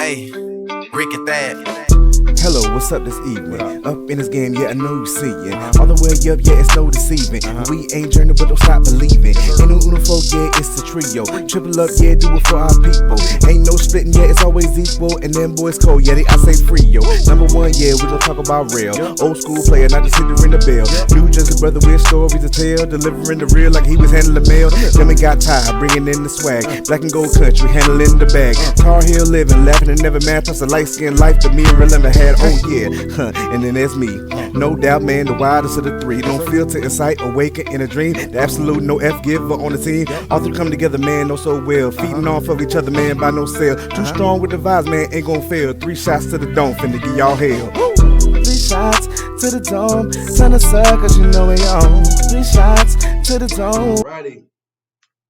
Hey, Rick at that. Hello, what's up this evening? Up in this game, yeah, I know you see it. All the way up, yeah, it's no deceiving. We ain't journey, but don't stop believing. Ain't no uno folk, yeah, it's the trio. Triple up, yeah, do it for our people. Ain't no splitting, yeah, it's always equal. And them boys cold, yeah, I say free, yo. Number one, yeah, we gon' talk about real. Old school player, not just hitting ring the bell. New Jersey brother with stories to tell. Delivering the real like he was handling mail. Them got tired, bringing in the swag. Black and gold country, handling the bag. Tar Heel living, laughing and never mad. Plus a light skinned life that me and Real never had. Oh yeah, and then there's me. No doubt, man, the wildest of the three. Don't filter, incite, awaken in a dream. The absolute no F giver on the team. All three come together, man, know so well. Feeding off of each other, man, by no sale. Too strong with the vibes, man, ain't gon' fail. 3 shots to the dome, finna give y'all hell. 3 shots to the dome, ton of suckers, you know we on. 3 shots to the dome. Alrighty,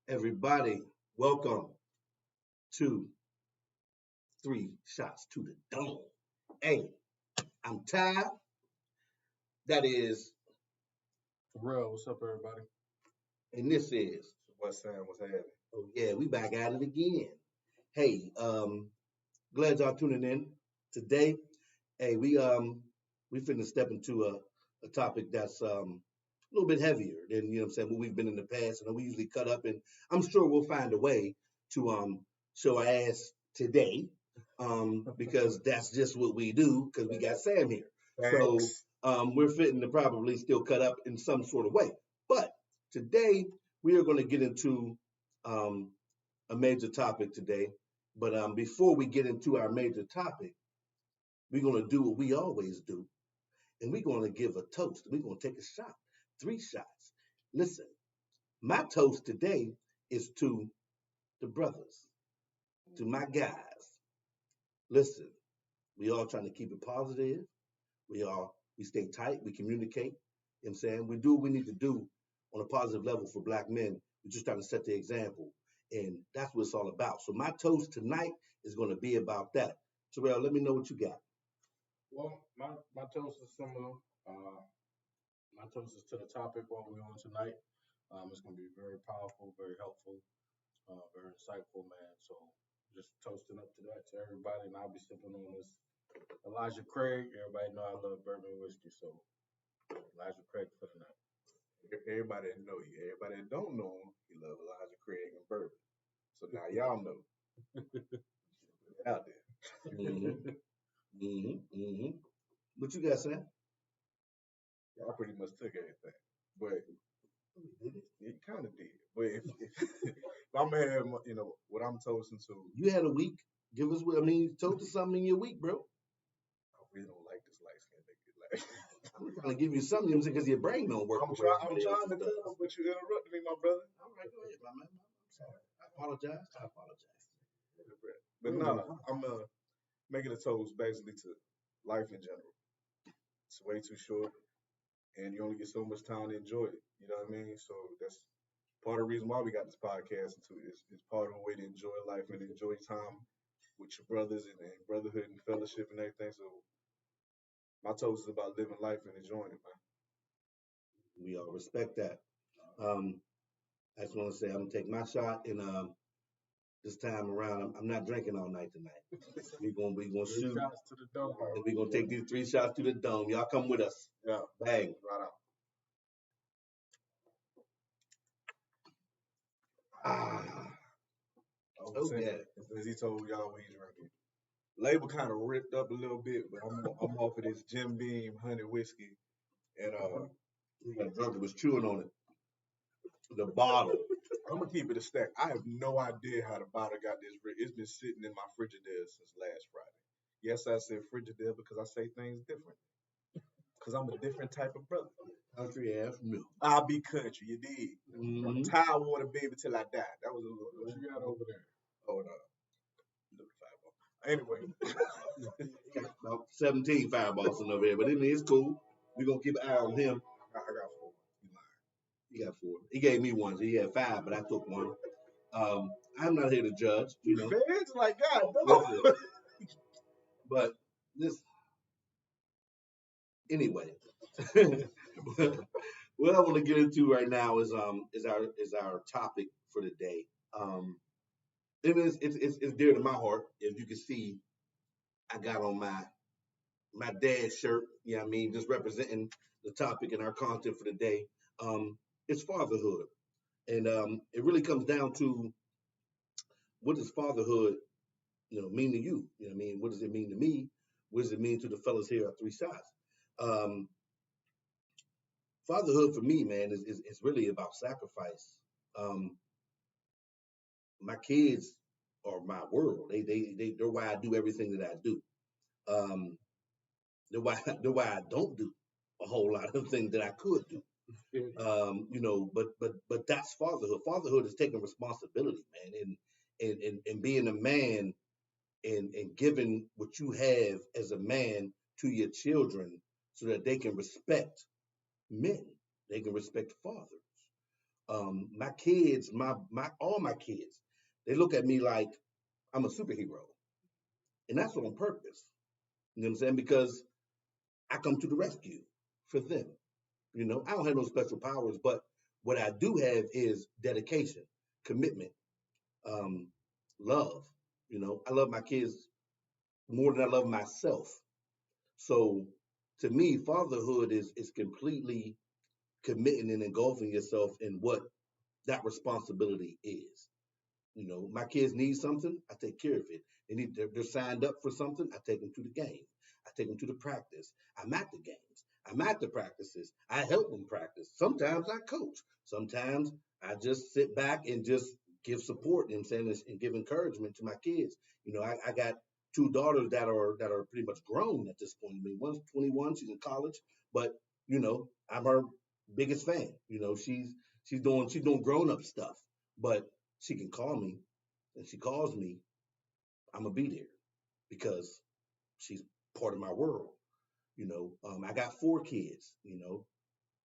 everybody, welcome to 3 shots to the dome. Hey, I'm Ty. That is, Real, what's up, everybody? and this is. What's Sam? What's happening? Oh yeah, we back at it again. Hey, glad y'all tuning in today. Hey, we finna step into a topic that's a little bit heavier than what I'm saying, what we've been in the past, and we usually cut up, and I'm sure we'll find a way to show our ass today, because that's just what we do, because we got Sam here. Thanks. So we're fitting to probably still cut up in some sort of way. But today we are going to get into a major topic today. But before we get into our major topic, we're going to do what we always do, and we're going to give a toast. We're going to take a shot, 3 shots. Listen, my toast today is to the brothers, to my guys. Listen, we all trying to keep it positive. We stay tight, we communicate. You know what I'm saying? We do what we need to do on a positive level for black men. We're just trying to set the example. And that's what it's all about. So my toast tonight is going to be about that. Terrell, let me know what you got. Well, my toast is similar. My toast is to the topic what we're on tonight. It's going to be very powerful, very helpful, very insightful, man. So just toasting up to that to everybody, and I'll be sipping on this Elijah Craig. Everybody know I love bourbon whiskey, so Elijah Craig for the night. Everybody that know you. Everybody that don't know him, he love Elijah Craig and bourbon. So now y'all know. Out there. What you got, Sam? Y'all pretty much took everything. But it kind of did. But if I'm gonna have what I'm toasting to, You had a week. Give us toast us something in your week, bro. I really don't like this light skin nigga. Like I'm trying to give you something because your brain don't work. I'm trying to tell him, but you interrupted me, my brother. All right, go ahead, my man. I'm sorry. I apologize. But no, I'm making a toast basically to life in general. It's way too short, and you only get so much time to enjoy it. You know what I mean? So that's part of the reason why we got this podcast into it. It's part of a way to enjoy life and enjoy time with your brothers and brotherhood and fellowship and everything. So my toast is about living life and enjoying it, man. We all respect that. I just want to say I'm gonna take my shot, and this time around I'm not drinking all night tonight. we gonna 3 shoot, shots to the dome. and we're gonna take these 3 shots to the dome. Y'all come with us. Yeah, Bang. right out. Oh yeah. As he told y'all when he's drinking. Label kind of ripped up a little bit, but I'm off of this Jim Beam honey whiskey, and That drunk was chewing on it. The bottle. I'm gonna keep it a stack. I have no idea how the bottle got this. It's been sitting in my Frigidaire since last Friday. Yes, I said Frigidaire because I say things different. Because I'm a different type of brother. Country ass milk. I'll be country, you dig? I'm Thai water baby till I die. That was a little. What you got over there? Hold on. Anyway. About 17 fireballs in over here, but it's cool. We're gonna keep an eye on him. I got 4. He got 4. He gave me 1, so he had 5, but I took 1. I'm not here to judge, you know. It's like God, no. But this anyway. What I want to get into right now is our topic for the day. It's dear to my heart, as you can see I got on my dad shirt. You know what I mean? Just representing the topic and our content for the day. Um, it's fatherhood. And it really comes down to what does fatherhood, mean to you? You know what I mean? What does it mean to me? What does it mean to the fellas here at Three Shots? Um, Fatherhood for me, man, is really about sacrifice. Um, my kids are my world. They're why I do everything that I do. Um, they're why I don't do a whole lot of things that I could do. But that's fatherhood. Fatherhood is taking responsibility, man, and being a man and giving what you have as a man to your children so that they can respect men, they can respect fathers. My kids, my all my kids, they look at me like I'm a superhero, and that's on purpose. You know what I'm saying? Because I come to the rescue for them. I don't have no special powers, but what I do have is dedication, commitment, um, love. I love my kids more than I love myself. So to me, fatherhood is completely committing and engulfing yourself in what that responsibility is. My kids need something, I take care of it. They're signed up for something, I take them to the game. I take them to the practice. I'm at the games. I'm at the practices. I help them practice. Sometimes I coach. Sometimes I just sit back and just give support, you know what I'm saying, and give encouragement to my kids. I got two daughters that are pretty much grown at this point. I mean, one's 21, she's in college, but I'm her biggest fan. She's doing grown up stuff, but she can call me, and she calls me, I'm gonna be there because she's part of my world. I got four kids.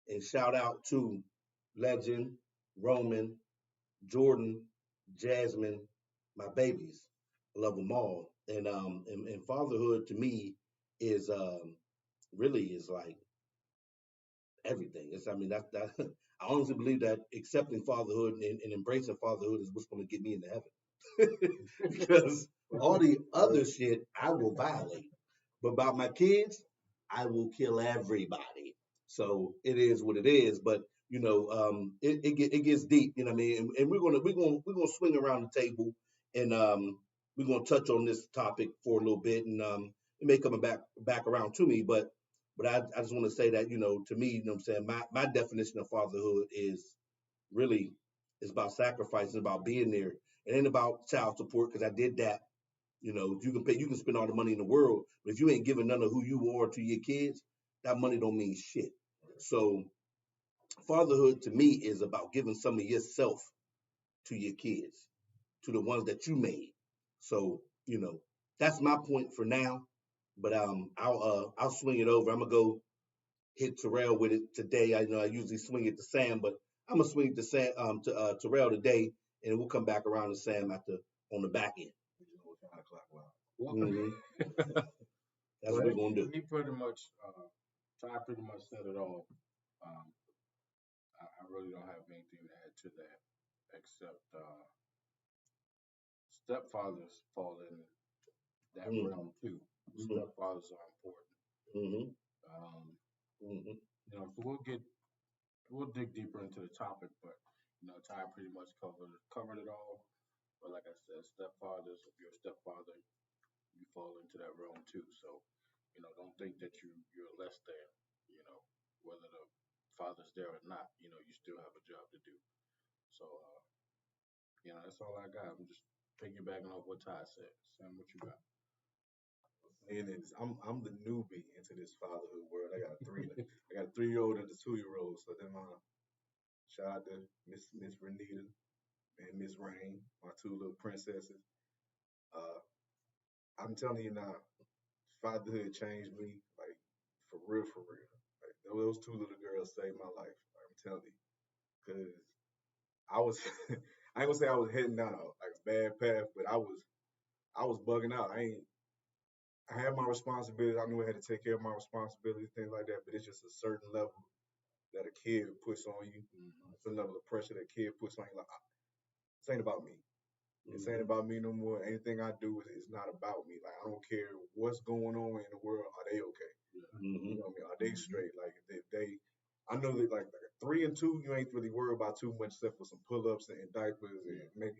And shout out to Legend, Roman, Jordan, Jasmine, my babies. I love them all. And fatherhood to me is really is like everything. It's I mean that I honestly believe that accepting fatherhood and embracing fatherhood is what's going to get me into heaven. Because all the other shit I will violate, but about my kids, I will kill everybody. So it is what it is. But it gets deep. You know what I mean? And we're gonna swing around the table, and we're gonna touch on this topic for a little bit, and it may come back around to me, but I just want to say that, to me, what I'm saying, my definition of fatherhood is really is about sacrifice, it's about being there. It ain't about child support because I did that. You can spend all the money in the world, but if you ain't giving none of who you are to your kids, that money don't mean shit. So fatherhood to me is about giving some of yourself to your kids, to the ones that you made. So, that's my point for now. But I'll swing it over. I'm gonna go hit Terrell with it today. I know I usually swing it to Sam, but I'm gonna swing it to Sam to Terrell today, and we'll come back around to Sam on the back end. Mhm. That's what we're gonna do. He pretty much, Ty pretty much said it all. Um, I really don't have anything to add to that, except stepfathers fall in that Mhm. realm too. Mhm. Stepfathers are important. Mhm. Um, Mhm. so we'll dig deeper into the topic, but Ty pretty much covered it all. But like I said, stepfathers, if you're a stepfather, you fall into that realm too. So, don't think that you're less than, whether the father's there or not, you still have a job to do. So, that's all I got. I'm just piggybacking off what Ty said. Sam, what you got? And I'm the newbie into this fatherhood world. I got a 3-year-old and a 2-year-old. So then shout out to Miss Renita and Miss Rain, my two little princesses. Uh, I'm telling you now, fatherhood changed me like for real, for real. Like those two little girls saved my life. I'm telling you, because I was I ain't gonna say I was heading down like a bad path, but I was bugging out. I had my responsibilities. I knew I had to take care of my responsibilities, things like that. But it's just a certain level that a kid puts on you, a certain level of pressure that a kid puts on you. Like, this ain't about me. This ain't about me no more. Anything I do is not about me. Like I don't care what's going on in the world. Are they okay? You know what I mean? Are they straight? Like if they, I know that like 3 and 2, you ain't really worried about too much except for some pull ups and diapers and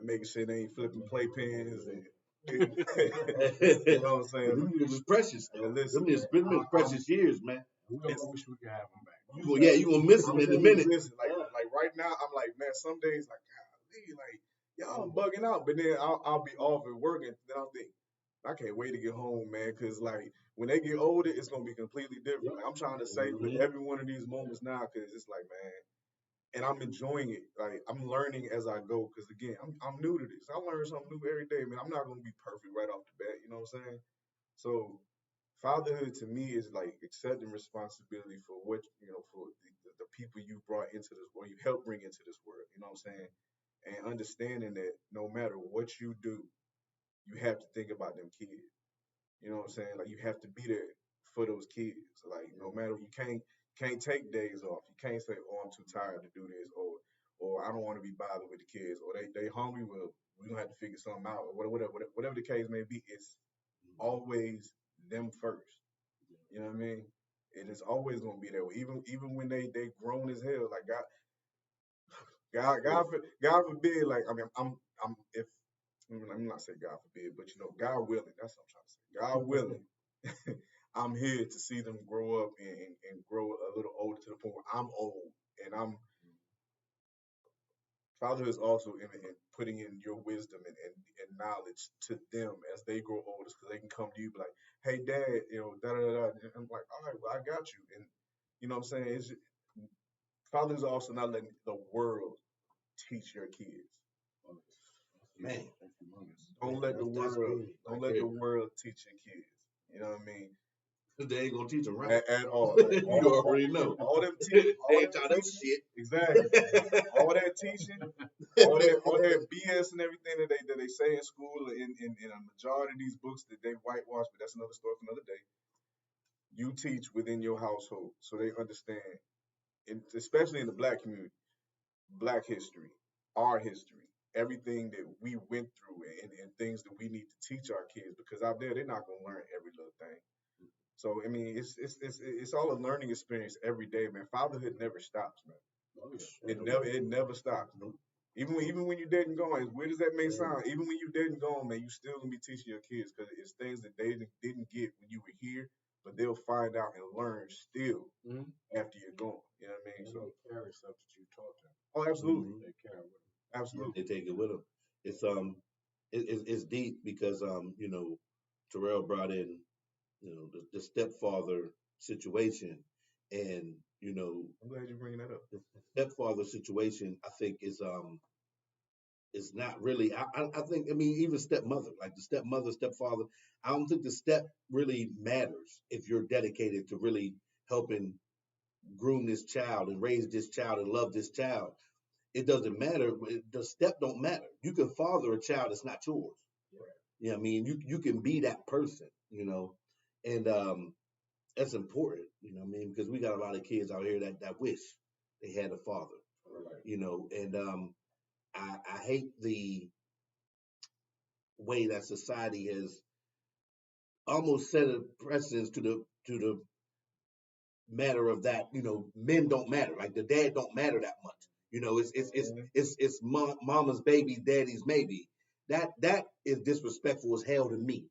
making sure they ain't flipping playpens and. You know what I'm saying? Them was precious. And Them listen, is precious years, man. We wish we could have them back. You gonna miss them in a minute. Listen, like right now, I'm like, man, some days like, golly, like y'all I'm bugging out, but then I'll be off at work and then I'll think, I can't wait to get home, man, because like when they get older, it's gonna be completely different. Like, I'm trying to savor every one of these moments now because it's like, man, and I'm enjoying it. Like I'm learning as I go because again, I'm new to this. I learn something new every day, man. I'm not gonna be perfect right off the bat. You know what I'm saying? So fatherhood to me is like accepting responsibility for what for the people you brought into this world, you helped bring into this world. You know what I'm saying? And understanding that no matter what you do, you have to think about them kids. You know what I'm saying? Like you have to be there for those kids. Like no matter you can't take days off. You can't say, "Oh, I'm too tired to do this," or "I don't want to be bothered with the kids," or they hungry. Well, we're gonna have to figure something out, or whatever the case may be. It's always them first. You know what I mean? It is always gonna be there. Even when they grown as hell. Like God forbid. Like I mean, I'm if I'm not saying God forbid, but God willing. That's what I'm trying to say. God willing. I'm here to see them grow up and grow a little older to the point where I'm old and fatherhood is also in putting in your wisdom and knowledge to them as they grow older because they can come to you and be like, hey dad, da da da. And I'm like, all right, well I got you. And you know what I'm saying? Fathers is also not letting the world teach your kids. Man, Don't let the world teach your kids. You know what I mean? They ain't gonna teach them right At all. You already know. All them teaching, They ain't taught them shit. exactly. All that teaching, all that BS and everything that they say in school, in a majority of these books that they whitewash, but that's another story for another day. You teach within your household so they understand, and especially in the Black community, Black history, our history, everything that we went through, and things that we need to teach our kids because out there they're not gonna learn every little thing. So I mean, it's all a learning experience every day, man. Fatherhood never stops, man. It never stops. Even when you're dead and gone, as weird as that may sound, even when you're dead and gone, man, you still gonna be teaching your kids because it's things that they didn't get when you were here, but they'll find out and learn still after you're gone. You know what I mean? And So they carry stuff that you taught them. oh, absolutely, They carry with them. absolutely. They take it with them. It's deep because Terrell brought in the stepfather situation, and I'm glad you're bringing that up. the stepfather situation I think is not really. I think even stepmother, like the stepmother, stepfather. I don't think the step really matters if you're dedicated to really helping groom this child and raise this child and love this child. It doesn't matter. The step don't matter. You can father a child that's not yours. You know what I mean? You can be that person, and that's important, because we got a lot of kids out here that wish they had a father, and I hate the way that society has almost set a precedence to the matter of that, men don't matter, like the dad don't matter that much. It's mama's baby, daddy's maybe. That is disrespectful as hell to me.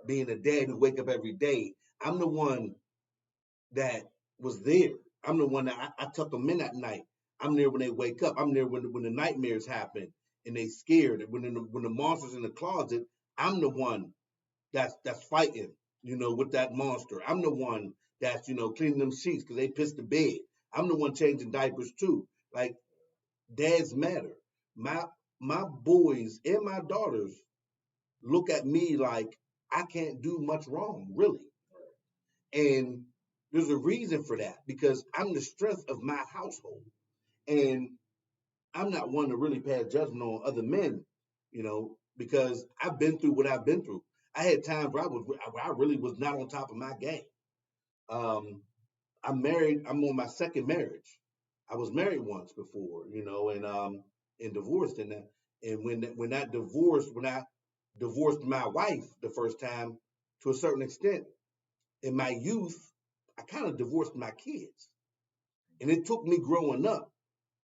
Being a dad who wake up every day, I'm the one that was there. I'm the one that I tuck them in at night. I'm there when they wake up. I'm there when the nightmares happen and they scared. When the monster's in the closet, I'm the one that's fighting, with that monster. I'm the one that's cleaning them sheets because they pissed the bed. I'm the one changing diapers too. Like, dads matter. My boys and my daughters look at me like I can't do much wrong, really. And there's a reason for that because I'm the strength of my household. And I'm not one to really pass judgment on other men, because I've been through what I've been through. I had times where I really was not on top of my game. I'm married. I'm on my second marriage. I was married once before, and divorced and that. And when I divorced my wife the first time, to a certain extent, in my youth, I kind of divorced my kids. And it took me growing up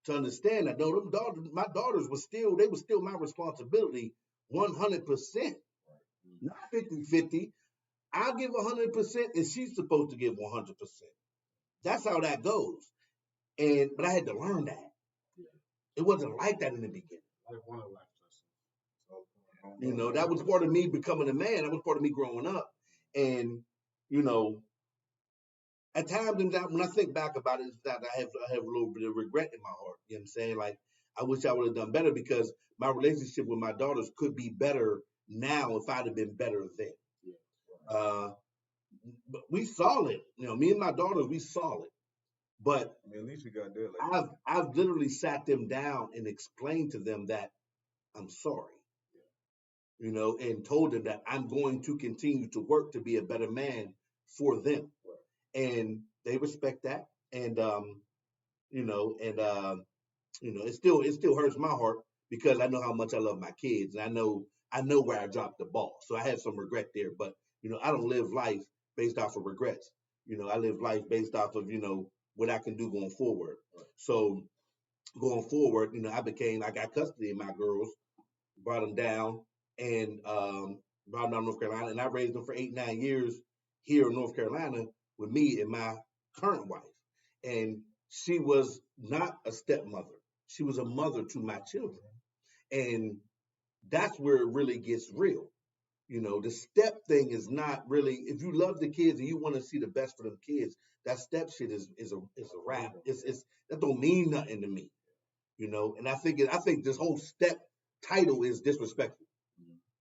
to understand that no, my daughters were still my responsibility 100%, not 50-50. I give 100% and she's supposed to give 100%. That's how that goes. But I had to learn that. It wasn't like that in the beginning. Like one of the life lessons. You know, that was part of me becoming a man. That was part of me growing up. And, you know, at times when I think back about it, that I have a little bit of regret in my heart. You know what I'm saying? Like, I wish I would have done better because my relationship with my daughters could be better now if I'd have been better then. But we solid. You know, me and my daughters, we solid. But I mean, at least you got there. Like, I've literally sat them down and explained to them that I'm sorry. You know, and told them that I'm going to continue to work to be a better man for them. And they respect that. And you know, it still hurts my heart because I know how much I love my kids. And I know where I dropped the ball. So I have some regret there. But, you know, I don't live life based off of regrets. You know, I live life based off of, you know, what I can do going forward. So going forward, you know, I got custody of my girls, brought them down and brought them down to North Carolina. And I raised them for 8-9 years here in North Carolina with me and my current wife. And she was not a stepmother. She was a mother to my children. And that's where it really gets real. You know, the step thing is not really, if you love the kids and you want to see the best for them kids, that step shit is a wrap. That don't mean nothing to me. You know, and I think this whole step title is disrespectful.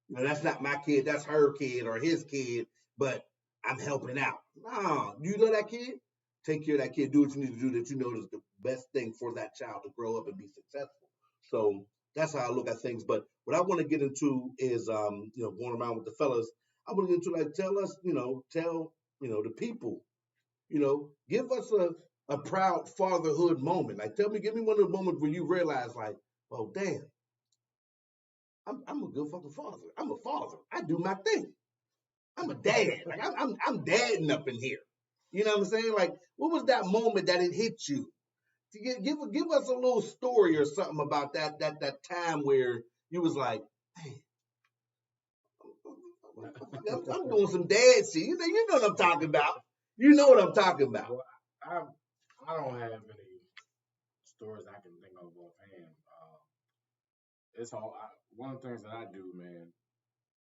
You know, that's not my kid, that's her kid or his kid, but I'm helping out. Nah, you love that kid? Take care of that kid. Do what you need to do that you know is the best thing for that child to grow up and be successful. So that's how I look at things. But what I want to get into is, you know, going around with the fellas, I want to get into like, tell the people, you know, give us a proud fatherhood moment. Like, give me one of the moments where you realize, like, oh, damn, I'm a good fucking father. I'm a father. I do my thing. I'm a dad. Like, I'm dadding up in here. You know what I'm saying? Like, what was that moment that it hit you? Give us a little story or something about that time where you was like, hey, I'm doing some dad shit. You know what I'm talking about. You know what I'm talking about. Well, I don't have any stories I can think of offhand. It's all one of the things that I do, man.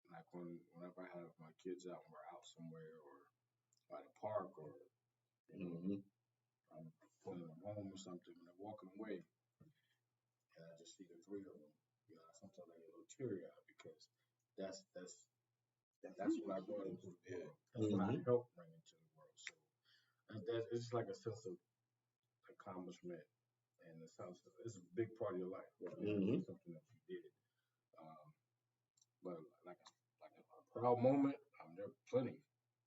Like whenever I have my kids out and we're out somewhere or at a park or I'm pulling them home or something and they're walking away, and I just see the three of them. You know, sometimes I get a little teary eyed because that's what I brought into the world. That's what I helped bring into the world. So it's just like a sense of accomplishment and it's a big part of your life. Right? Something that you did. But like a proud moment, there are plenty.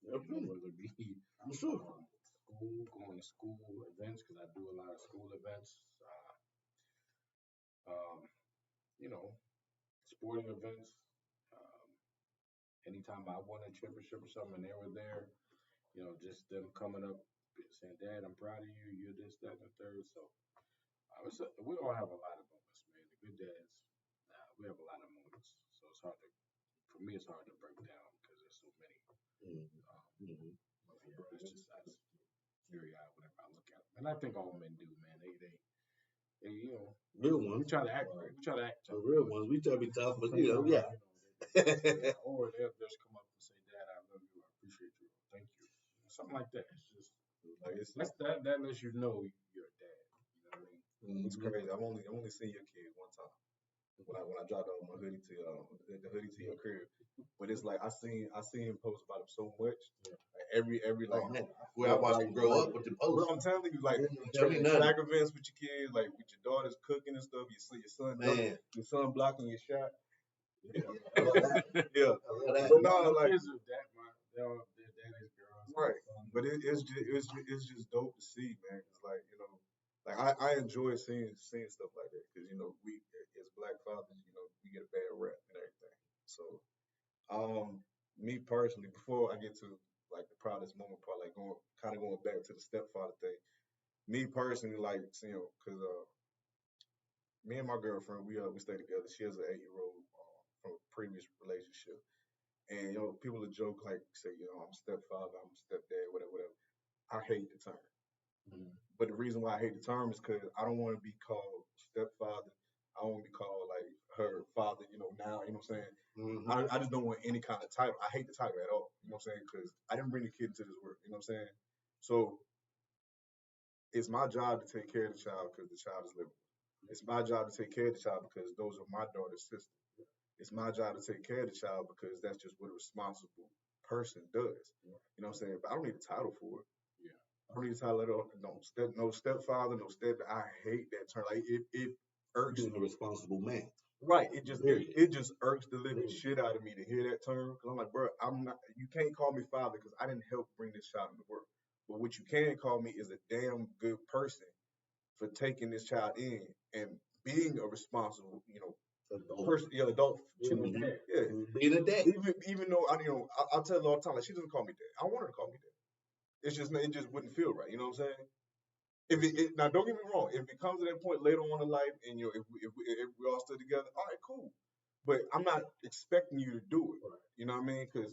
Whether it be I'm sure. Going to school events, because I do a lot of school events. You know, sporting events. Anytime I won a championship or something and they were there, you know, just them coming up saying, Dad, I'm proud of you, you're this, that, and the third. So we all have a lot of moments, man. The good dads, we have a lot of moments. So it's hard for me, it's hard to break down because there's so many. But it's just teary eyed whenever I look at them. And I think all men do, man. They you know, real ones. We try to act right. We try to act tough. The real ones. We try to be tough, but you know, yeah. Or they'll just come up and say, Dad, I love you, I appreciate you, thank you. Something like that. It's just that lets you know you're a dad. You know what I mean? It's crazy. I've only seen your kid one time. When I dropped off my hoodie to your crib, but it's like I seen him post about him so much. Like every where I watched him grow up with the post. Bro, I'm telling you, like track events with your kids, like with your daughters cooking and stuff. You see your son blocking your shot. Yeah. But no, like they're daddy's girls. Right. But it's just dope to see, man. It's like, you know, like I enjoy seeing stuff like that because, you know, we as Black fathers, you know, Me personally, before I get to like the proudest moment part, like going back to the stepfather thing. Me personally, like because me and my girlfriend, we stay together. She has an 8-year-old from a previous relationship, and people will joke like say, I'm a stepfather, I'm a stepdad, whatever, whatever. I hate the term, but the reason why I hate the term is because I don't want to be called stepfather. I don't want to be called like her father. Now what I'm saying. I just don't want any kind of title. I hate the title at all. You know what I'm saying? Because I didn't bring the kid into this world. You know what I'm saying? So it's my job to take care of the child because the child is living. It's my job to take care of the child because those are my daughter's sisters. It's my job to take care of the child because that's just what a responsible person does. You know what I'm saying? But I don't need a title for it. Yeah. I don't need a title at all. No stepfather, no step. I hate that term. Like it irks Being a me. responsible man. Right. It just Period. it just irks the living shit out of me to hear that term. Cause I'm like, bro, I'm not. You can't call me father because I didn't help bring this child into the world. But what you can call me is a damn good person for taking this child in and being a responsible, person, adult. Yeah. Being a dad. Even though I'll tell her all the time, like she doesn't call me dad. I want her to call me dad. It just wouldn't feel right. You know what I'm saying? Now don't get me wrong. If it comes to that point later on in life, and if we all stood together, all right, cool. But I'm not expecting you to do it. Right. You know what I mean? Because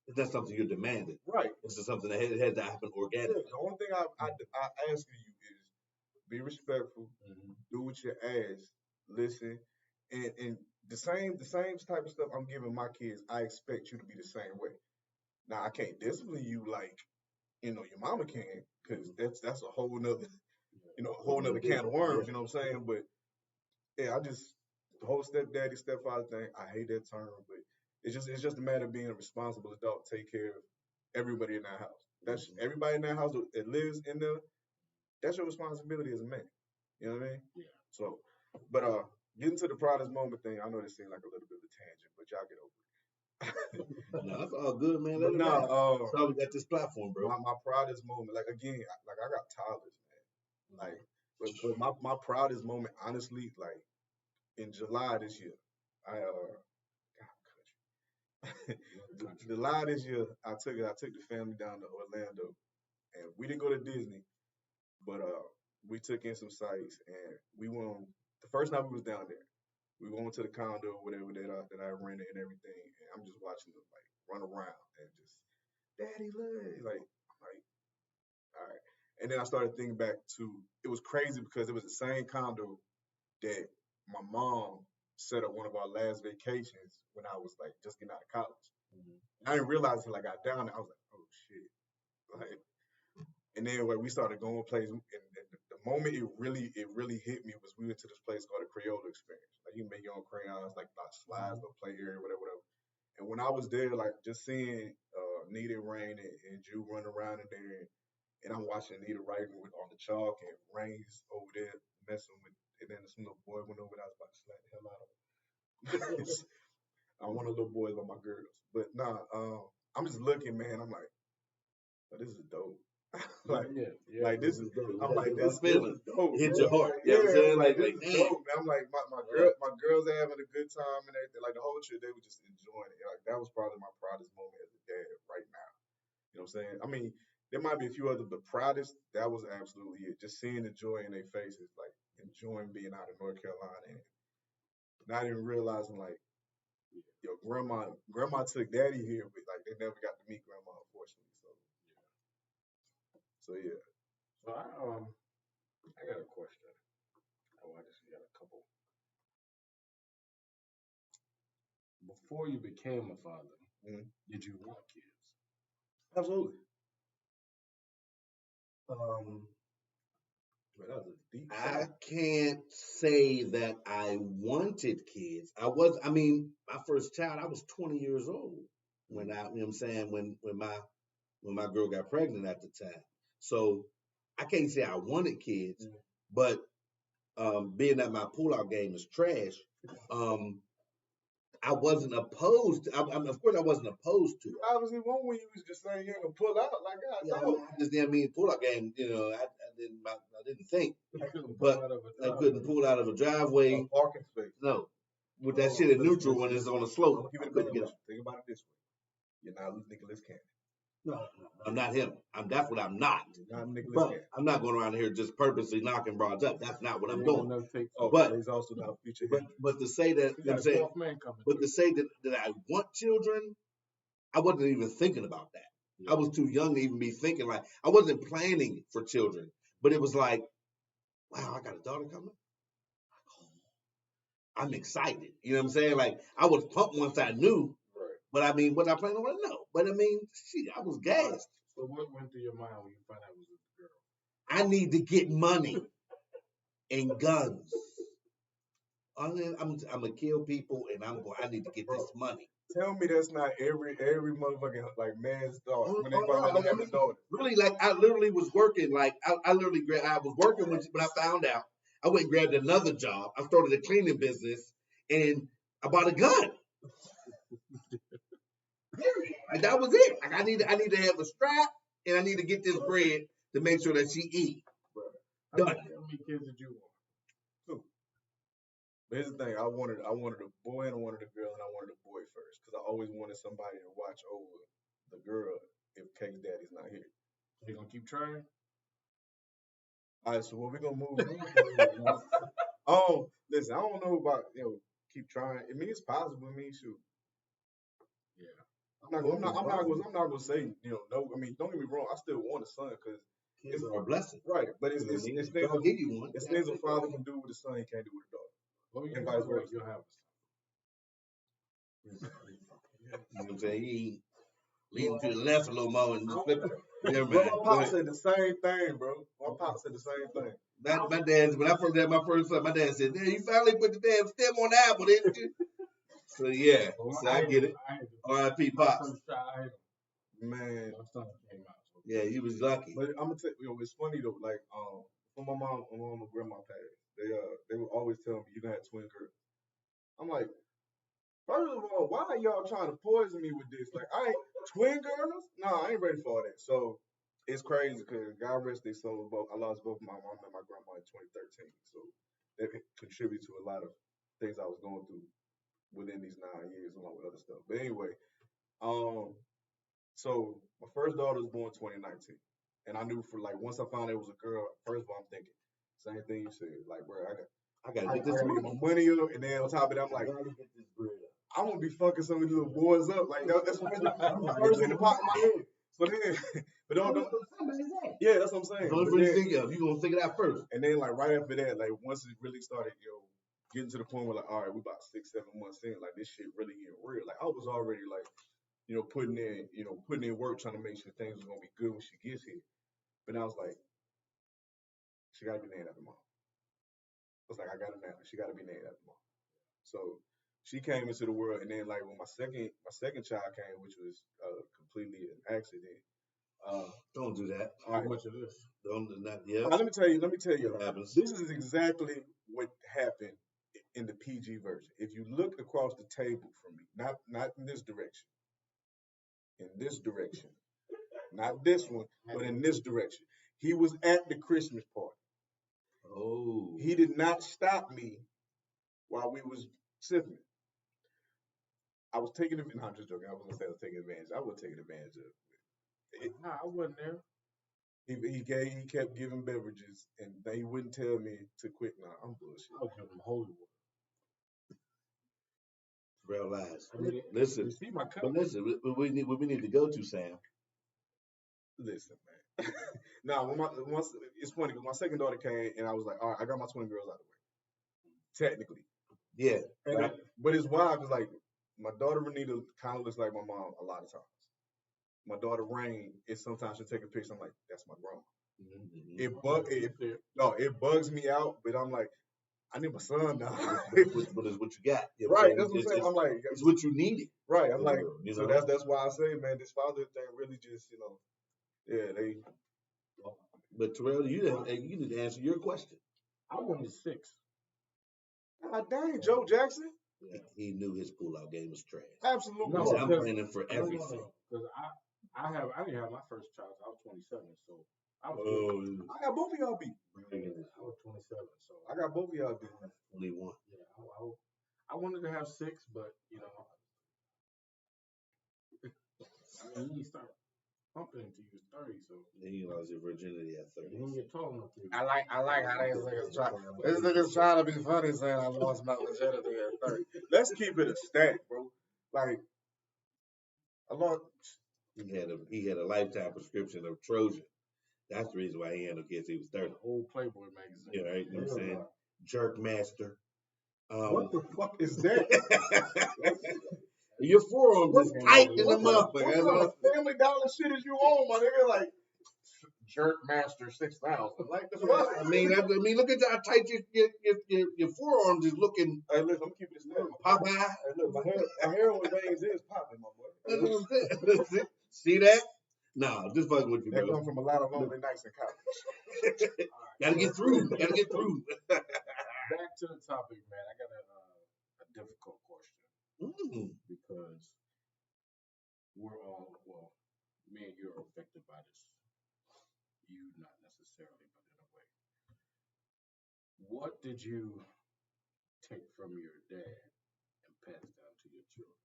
It's not something you're demanding. right. This is something that has to happen organically. The only thing I ask of you is be respectful, do what you're asked, listen, and the same type of stuff I'm giving my kids, I expect you to be the same way. Now I can't discipline you like your mama can, because that's a whole nother can of worms. You know what I'm saying? But yeah, the whole stepdaddy stepfather thing, I hate that term, but it's just a matter of being a responsible adult, take care of everybody in that house. That's everybody in that house that lives in there. That's your responsibility as a man. You know what I mean? Yeah. So, but getting to the proudest moment thing, I know this seemed like a little bit of a tangent, but y'all get over it. No, that's all good, man. But Let it ride. no, That's why we got this platform, bro. my proudest moment, like again, like I got toddlers, man. Like, but my proudest moment, honestly, like in July this year, I July this year, I took the family down to Orlando, and we didn't go to Disney, but we took in some sights, and we went on the first night we was down there. We went to the condo or whatever that I rented and everything, and I'm just watching them like run around and just, Daddy, look, like I'm like, all right. And then I started thinking back to, it was crazy because it was the same condo that my mom set up one of our last vacations when I was like just getting out of college. I didn't realize until I got down there. I was like, oh shit. Like, and then when we started going places, and the moment it really hit me was we went to this place called the Crayola Experience. Like you can make your own crayons, like slides, or play area, whatever. And when I was there, like just seeing Nita, Rain, and Jew run around in there, and I'm watching Nita writing on the chalk, and Rain's over there messing with, and then some little boy went over there. I was about to slap the hell out of him. I want a little boys on my girls, but nah. I'm just looking, man. I'm like, oh, this is dope. Like this is dope. I'm like, this feeling dope. Hit your heart. Yeah, You know what I'm saying? like Like, this is dope, man. I'm like, my girls are having a good time and everything. Like the whole trip, they were just enjoying it. Like that was probably my proudest moment as a dad right now. You know what I'm saying? I mean, there might be a few other, but proudest, that was absolutely it. Just seeing the joy in their faces, like enjoying being out of North Carolina, and not even realizing like, yo, grandma took daddy here, but like they never got to meet grandma, unfortunately. So yeah. So I got a question. Oh, I just got a couple. Before you became a father, did you want kids? absolutely. Man, that was a deep I can't say that I wanted kids. I mean, my first child, I was 20 years old when you know what I'm saying, when my girl got pregnant at the time. So I can't say I wanted kids, but being that my pullout game is trash, I wasn't opposed to, of course I wasn't opposed to it. Obviously, one when you was just saying you ain't gonna pull out, like God, Yeah, no. I just didn't mean pullout game, I didn't think. I couldn't But pull out of a I driveway. couldn't pull out of a driveway. Parking space. No. with that shit in neutral when it's on a I'm slope. gonna keep I it couldn't get above. up. Think about it this way: you're not Nicholas Cannon. No, I'm not him. That's what I'm not. You're not Nicholas But Cannon. I'm not going around here just purposely knocking broads up. That's not what I'm doing. Oh, But- he's also not a future. But to say that, You you know got what I'm a saying, 12th man coming. but to say that I want children, I wasn't even thinking about that. I was too young to even be thinking like I wasn't planning for children. But it was like, wow, I got a daughter coming. I'm excited. You know what I'm saying? Like I was pumped once I knew. Right. But I mean, was I planning on it? No. But I mean, shit, I was gassed. So what went through your mind when you found out it was a girl? I need to get money and guns. I'm gonna kill people, and I need to get this money. Tell me that's not every motherfucking like man's thought when they Oh, finally I have a mean, daughter. Really, like I literally was working. Like I literally, I was working when I found out. I went and grabbed another job. I started a cleaning business, and I bought a gun. Like that was it. Like I need to have a strap, and I need to get this bread to make sure that she eat. How Done. many kids did you want? But here's the thing: I wanted a boy and I wanted a girl, and I wanted a boy first because I always wanted somebody to watch over the girl if K's daddy's not here. You gonna keep trying? All right, so what we gonna move? Listen, I don't know about keep trying. I mean, it's possible. I mean, shoot. Yeah. I'm not gonna say no. I mean, don't get me wrong. I still want a son because Kids are a blessing. right, but it's It's things I'll give you one. it's things a father can do with a son he can't do with a daughter. Well, you And can vice have a versa. you'll have You know what I'm saying? He leaning to the left a little more and just flip it. Never Bro, mind. my pop said the same thing, bro. My pop said the same thing. My dad, when I first had my first son, my dad said, "Dad, you finally put the damn stem on the apple, didn't you?" So yeah, so I get it. R.I.P. Pops. Man, My son came out. So Yeah, you was lucky. but I'm gonna tell you, it's funny though. Like, when my mom and grandma passed, they would always tell me you gonna have twin girls. I'm like, first of all, why are y'all trying to poison me with this? Like, I ain't twin girls? No, I ain't ready for all that. So it's crazy because God rest their soul. I lost both my mom and my grandma in 2013. So that contributed to a lot of things I was going through within these 9 years, along with other stuff. But anyway, so my first daughter was born 2019, and I knew for like once I found it was a girl. First of all, I'm thinking same thing you said. Like, bro, I gotta I get this gotta get money. my money up, and then on top of that, I'm like, Get this bread up. I'm gonna be fucking some of these little boys up. Like that's the first thing that popped in my head. So then, but don't yeah, that's what I'm saying. Only But for you then- think of. You gonna think of that first. and then like right after that, like once it really started, getting to the point where like, all right, we about 6-7 months in, like this shit really getting real. Like I was already like, putting in work trying to make sure things was gonna be good when she gets here. But I was like, she gotta be named after mom. I was like, I gotta name her. She gotta be named after mom. So she came into the world, and then like when my second child came, which was completely an accident. Don't do that. All right. how much of this? Don't not yeah. Let me tell you. What happens? This is exactly what happened in the PG version. If you look across the table from me, not in this direction, not this one, but in this direction. He was at the Christmas party. Oh. He did not stop me while we was sipping. I was taking advantage. No, I'm just joking. I wasn't gonna say I was taking advantage. I was taking advantage of it. Nah, I wasn't there. He kept giving beverages, and he wouldn't tell me to quit. Nah, I'm bullshit. I was giving him holy water. Real lies. I mean, Listen, you see my cup? but listen, what we need to go to, Sam. Listen, man. Now, it's funny because my second daughter came, and I was like, all right, I got my twin girls out of the way. Technically. Yeah. And Right. but it's wild because, like, my daughter Renita kind of looks like my mom a lot of times. My daughter Rain, sometimes she'll take a picture. I'm like, that's my grandma. It bugs me out, but I'm like, I need my son now. What is what you got? You know what Right, I'm that's what I'm saying. I'm like, it's what you needed. right. I'm like, You so know? that's why I say, man, this father thing really just, they. But Terrell, you didn't answer your question. I wanted 6. God dang, Joe Jackson. He knew his pullout game was trash. Absolutely. He No, said, I'm because- planning for everything. Because I didn't have my first child. I was 27, so I was. Oh, I got both of y'all beat. I was 27, so I got both of y'all beat. 21. yeah, I wanted to have 6, but you know, I mean, you start pumping until you're 30, so Then you lost your virginity at 30. you don't get tall enough to. I like how these niggas try. These niggas trying to be funny saying I lost my virginity at 30. Let's keep it a stack, bro. Like, I lost. He had a lifetime prescription of Trojan. That's the reason why he had no kids. He was 30. Old Playboy magazine. Yeah, right. You know what I'm saying? Jerk master. What the fuck is that? Your forearm just tight in the What motherfucker. kind of Family Dollar shit is you on, my nigga? Like, Jerk Master 6000. like the I fuck? mean, look at how tight your forearms is looking. Hey, listen, I'm keeping it stack. Popeye. Hey, look, my heroin veins is popping, my boy. That's what I'm saying. See that? Nah, just fucking with you, That bro. come from a lot of lonely nights in college. Gotta get through. Gotta get through. Back to the topic, man. I got a difficult question because we're all, well, me and you are affected by this. You not necessarily, but in a way. What did you take from your dad and pass down to your children?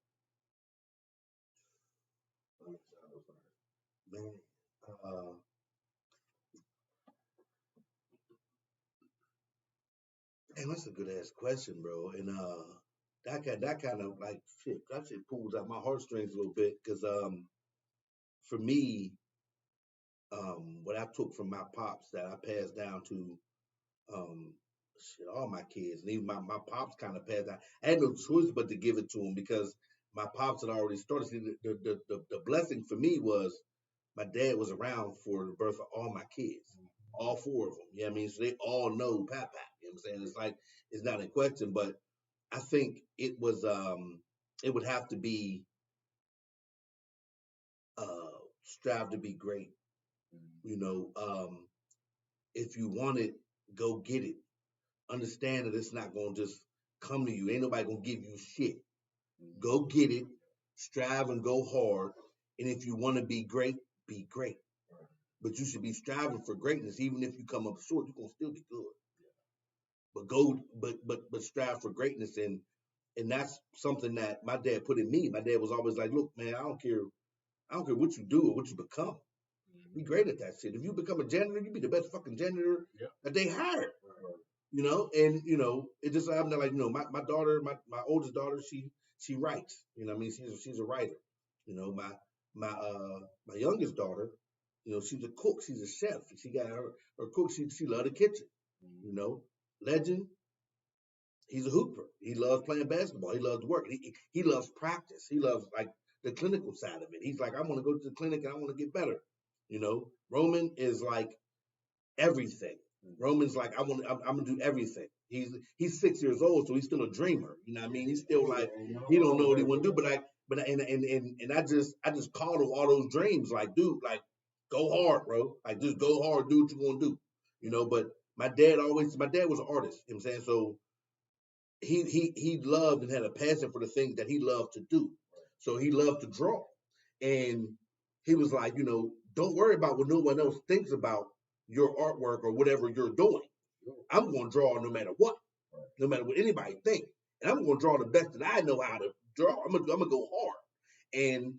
Man, and that's a good ass question, bro. And that kind of like shit. That shit pulls out my heartstrings a little bit because for me, what I took from my pops that I passed down to all my kids, and even my pops kind of passed down. I had no choice but to give it to him because my pops had already started. See, the blessing for me was my dad was around for the birth of all my kids, all 4 of them. You know what I mean? So they all know Pap. You know what I'm saying? It's like, it's not in question, but I think it was, it would have to be, strive to be great. You know, if you want it, go get it. Understand that it's not going to just come to you. Ain't nobody going to give you shit. Go get it, strive and go hard. And if you want to be great, be great. But you should be striving for greatness. Even if you come up short, you're going to still be good. But strive for greatness. And that's something that my dad put in me. My dad was always like, look, man, I don't care what you do or what you become. Be great at that shit. If you become a janitor, you be the best fucking janitor that they hired. You know, and you know, it just happened that, like, you know, my daughter, my oldest daughter, she writes. You know what I mean? She's a writer. You know, my youngest daughter, you know, she's a cook, she's a chef. She got her cook, she loved the kitchen. You know, Legend, he's a hooper. He loves playing basketball. He loves work. He loves practice. He loves like the clinical side of it. He's like, I want to go to the clinic and I want to get better. You know, Roman is like everything. Roman's like, I'm gonna do everything. He's 6 years old, so he's still a dreamer. You know what I mean? He's still like, he don't know what he want to do, but I just called him all those dreams, like, dude, like, go hard, bro. Like, just go hard, do what you want to do. You know, but my dad was an artist, you know what I'm saying? So he loved and had a passion for the things that he loved to do. So he loved to draw. And he was like, you know, don't worry about what no one else thinks about your artwork or whatever you're doing. I'm going to draw no matter what, no matter what anybody thinks. And I'm going to draw the best that I know how to draw. I'm gonna go hard. And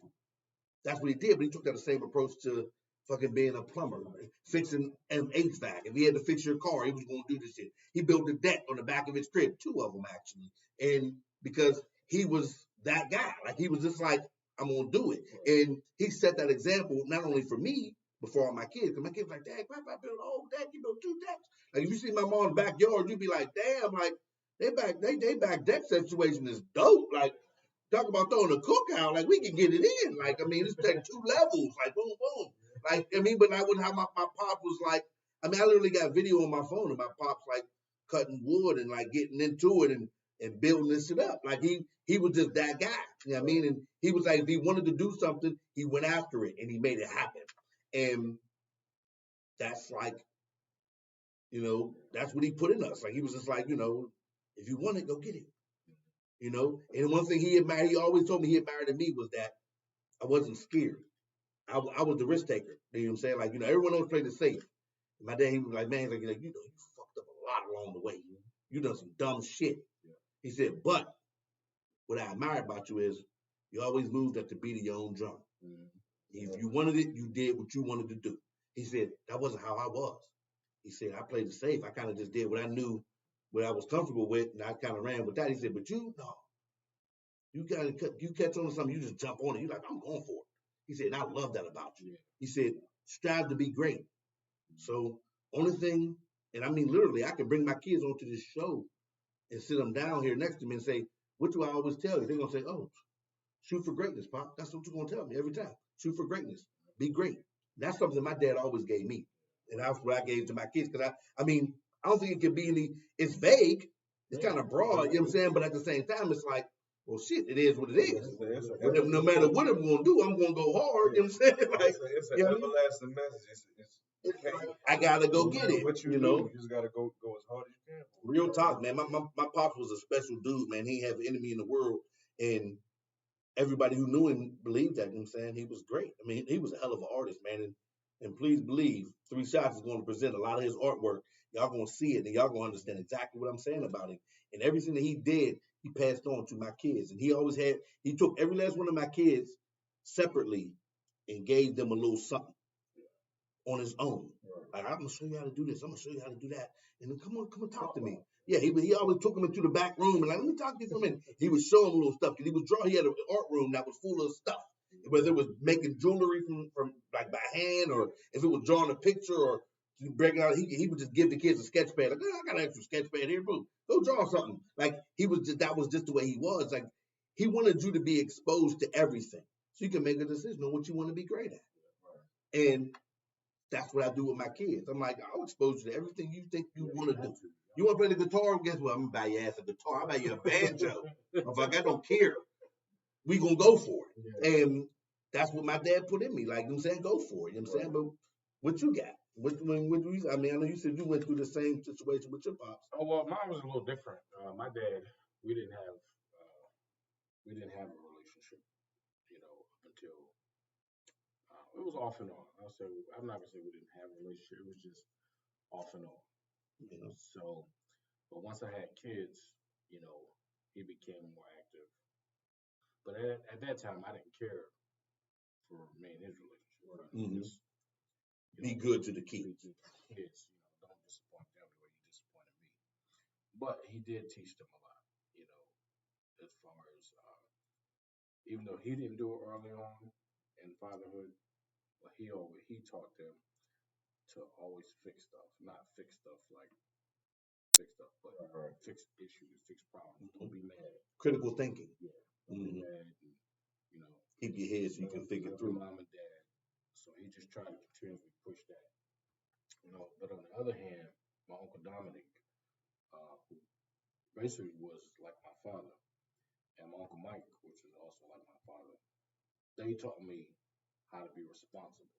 that's what he did. But he took that same approach to fucking being a plumber, fixing an HVAC. If he had to fix your car, he was going to do this shit. He built a deck on the back of his crib, 2 of them actually. And because he was that guy, like he was just like, I'm going to do it. And he set that example not only for me, but for all my kids. Because my kids were like, Dad, Grandpa built a whole deck. You built 2 decks. Like if you see my mom's backyard, you'd be like, damn, like they back deck situation is dope. Like, talk about throwing a cookout, like we can get it in. Like, I mean, it's like 2 levels, like boom, boom. Like, I mean, but I would have my pop was like, I mean, I literally got video on my phone of my pops like cutting wood and like getting into it and building this shit up. Like he was just that guy. You know what I mean? And he was like, if he wanted to do something, he went after it and he made it happen. And that's like, you know, that's what he put in us. Like he was just like, you know, if you want it, go get it. You know, and one thing he always told me he admired in me was that I wasn't scared. I was the risk taker. You know what I'm saying? Like, you know, everyone else played it safe. My dad, he was like, man, he's like, you know, you fucked up a lot along the way. You done some dumb shit. He said, but what I admire about you is you always moved at the beat of your own drum. Mhm. If you wanted it, you did what you wanted to do. He said, that wasn't how I was. He said, I played it safe. I kind of just did what I knew, what I was comfortable with, and I kind of ran with that. He said, but you, no. You catch on to something, you just jump on it. You're like, I'm going for it. He said, and I love that about you. Yeah. He said, strive to be great. So only thing, and I mean literally, I can bring my kids onto this show and sit them down here next to me and say, what do I always tell you? They're gonna say, oh, shoot for greatness, Pop. That's what you're gonna tell me every time. Shoot for greatness. Be great. That's something my dad always gave me. And that's what I gave to my kids. Because I mean, I don't think it can be any, it's vague. It's kind of broad, you know what I'm saying? But at the same time, it's like, well, shit, it is what it is. No matter what I'm going to do, I'm going to go hard, you know what I'm saying? Like, it's an you know, everlasting message. I got to go get it, What you you do, know? you just gotta go as hard as you can. Real talk, man. My pops was a special dude, man. He had an enemy in the world. And everybody who knew him believed that, you know what I'm saying? He was great. I mean, he was a hell of an artist, man. And please believe, Three Shots is going to present a lot of his artwork. Y'all going to see it, and y'all going to understand exactly what I'm saying about him. And everything that he did, he passed on to my kids. And he took every last one of my kids separately and gave them a little something on his own. Like, I'm going to show you how to do this. I'm going to show you how to do that. And then come on, talk to me. Yeah, he always took him into the back room and like, let me talk to you for a minute. He would show him little stuff because he had an art room that was full of stuff. Whether it was making jewelry from like by hand, or if it was drawing a picture or breaking out, he would just give the kids a sketch pad. Like, oh, I got an extra sketch pad here, bro. Go draw something. Like that was just the way he was. Like he wanted you to be exposed to everything, so you can make a decision on what you want to be great at. And that's what I do with my kids. I'm like, I'll expose you to everything you think you want to do. You want to play the guitar? Guess what? I'm going to buy your ass a guitar. I'll buy you a banjo. I don't care. We going to go for it. And that's what my dad put in me. Like, you know what I'm saying? Go for it. You know what I'm saying? But what you got? I mean, I know you said you went through the same situation with your pops. Oh, well, mine was a little different. My dad, we didn't have a relationship, you know, until it was off and on. I'm not gonna say we didn't have a relationship. It was just off and on. You know, so, but once I had kids, you know, he became more active. But at that time, I didn't care for me and his relationship. Just, be good to the kids. Kids, you know, don't disappoint them the way you disappointed me. But he did teach them a lot, you know, as far as even though he didn't do it early on in fatherhood, but he taught them to always fix stuff, not fix stuff like fix stuff, but fix issues, fix problems. Don't be mad. Critical thinking. Yeah. Don't be mad. And, you know, keep your head so you can think it through. Mom and dad. So he just tried to continuously push that. You know, but on the other hand, my Uncle Dominic, who basically was like my father, and my Uncle Mike, which is also like my father, they taught me how to be responsible.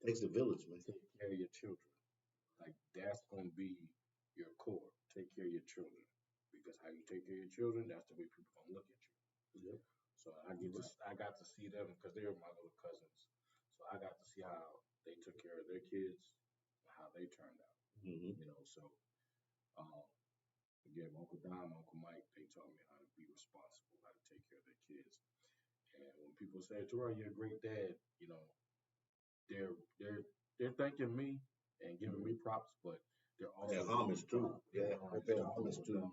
Takes a village, man. Take care of your children. Like, that's going to be your core. Take care of your children. Because how you take care of your children, that's the way people going to look at you. Yep. So I got to see them because they were my little cousins. So I got to see how they took care of their kids and how they turned out. You know, so again, Uncle Dom, Uncle Mike, they taught me how to be responsible, how to take care of their kids. And when people say, Terrell, you're a great dad, you know, they're thanking me and giving me props, but they're also homage too. Yeah, homage to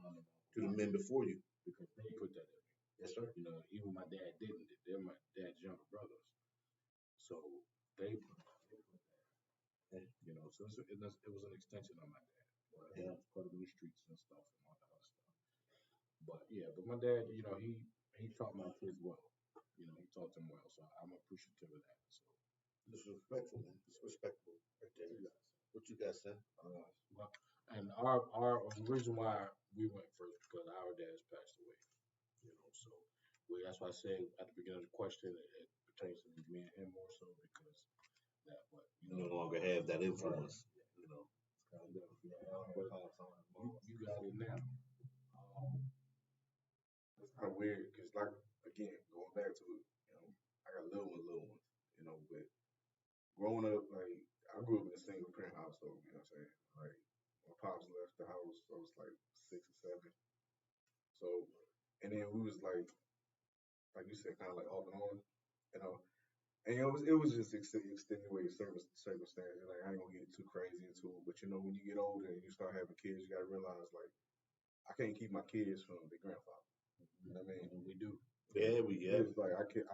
the men before you, because they put that in me. Yes, sir. You know, even my dad didn't. They're my dad's younger brothers, so they put that. You know, so it was an extension of my dad. Yeah, part of the streets and stuff and all that other stuff. But yeah, but my dad, you know, he taught my kids well. You know, he taught them well, so I'm appreciative of that. So. Disrespectful, man. Disrespectful. Right there. What you got, son? Well, and our the reason why we went first because our dads passed away. You know, so that's why I say at the beginning of the question it pertains to me and him more so because that. But you no longer have that influence. You know, you got it now. It's kind of weird because, like, again, going back to it, you know, I got little ones, you know, but growing up, like, I grew up in a single parent household, you know what I'm saying? Like, my pops left the house, I was like 6 or 7. So, and then we was like you said, kind of like off and on, you know. And it was just extenuating circumstances. Like I ain't gonna get too crazy into it, but you know, when you get older and you start having kids, you gotta realize like I can't keep my kids from their grandfather. You know what I mean? We do. Yeah. It's like I can't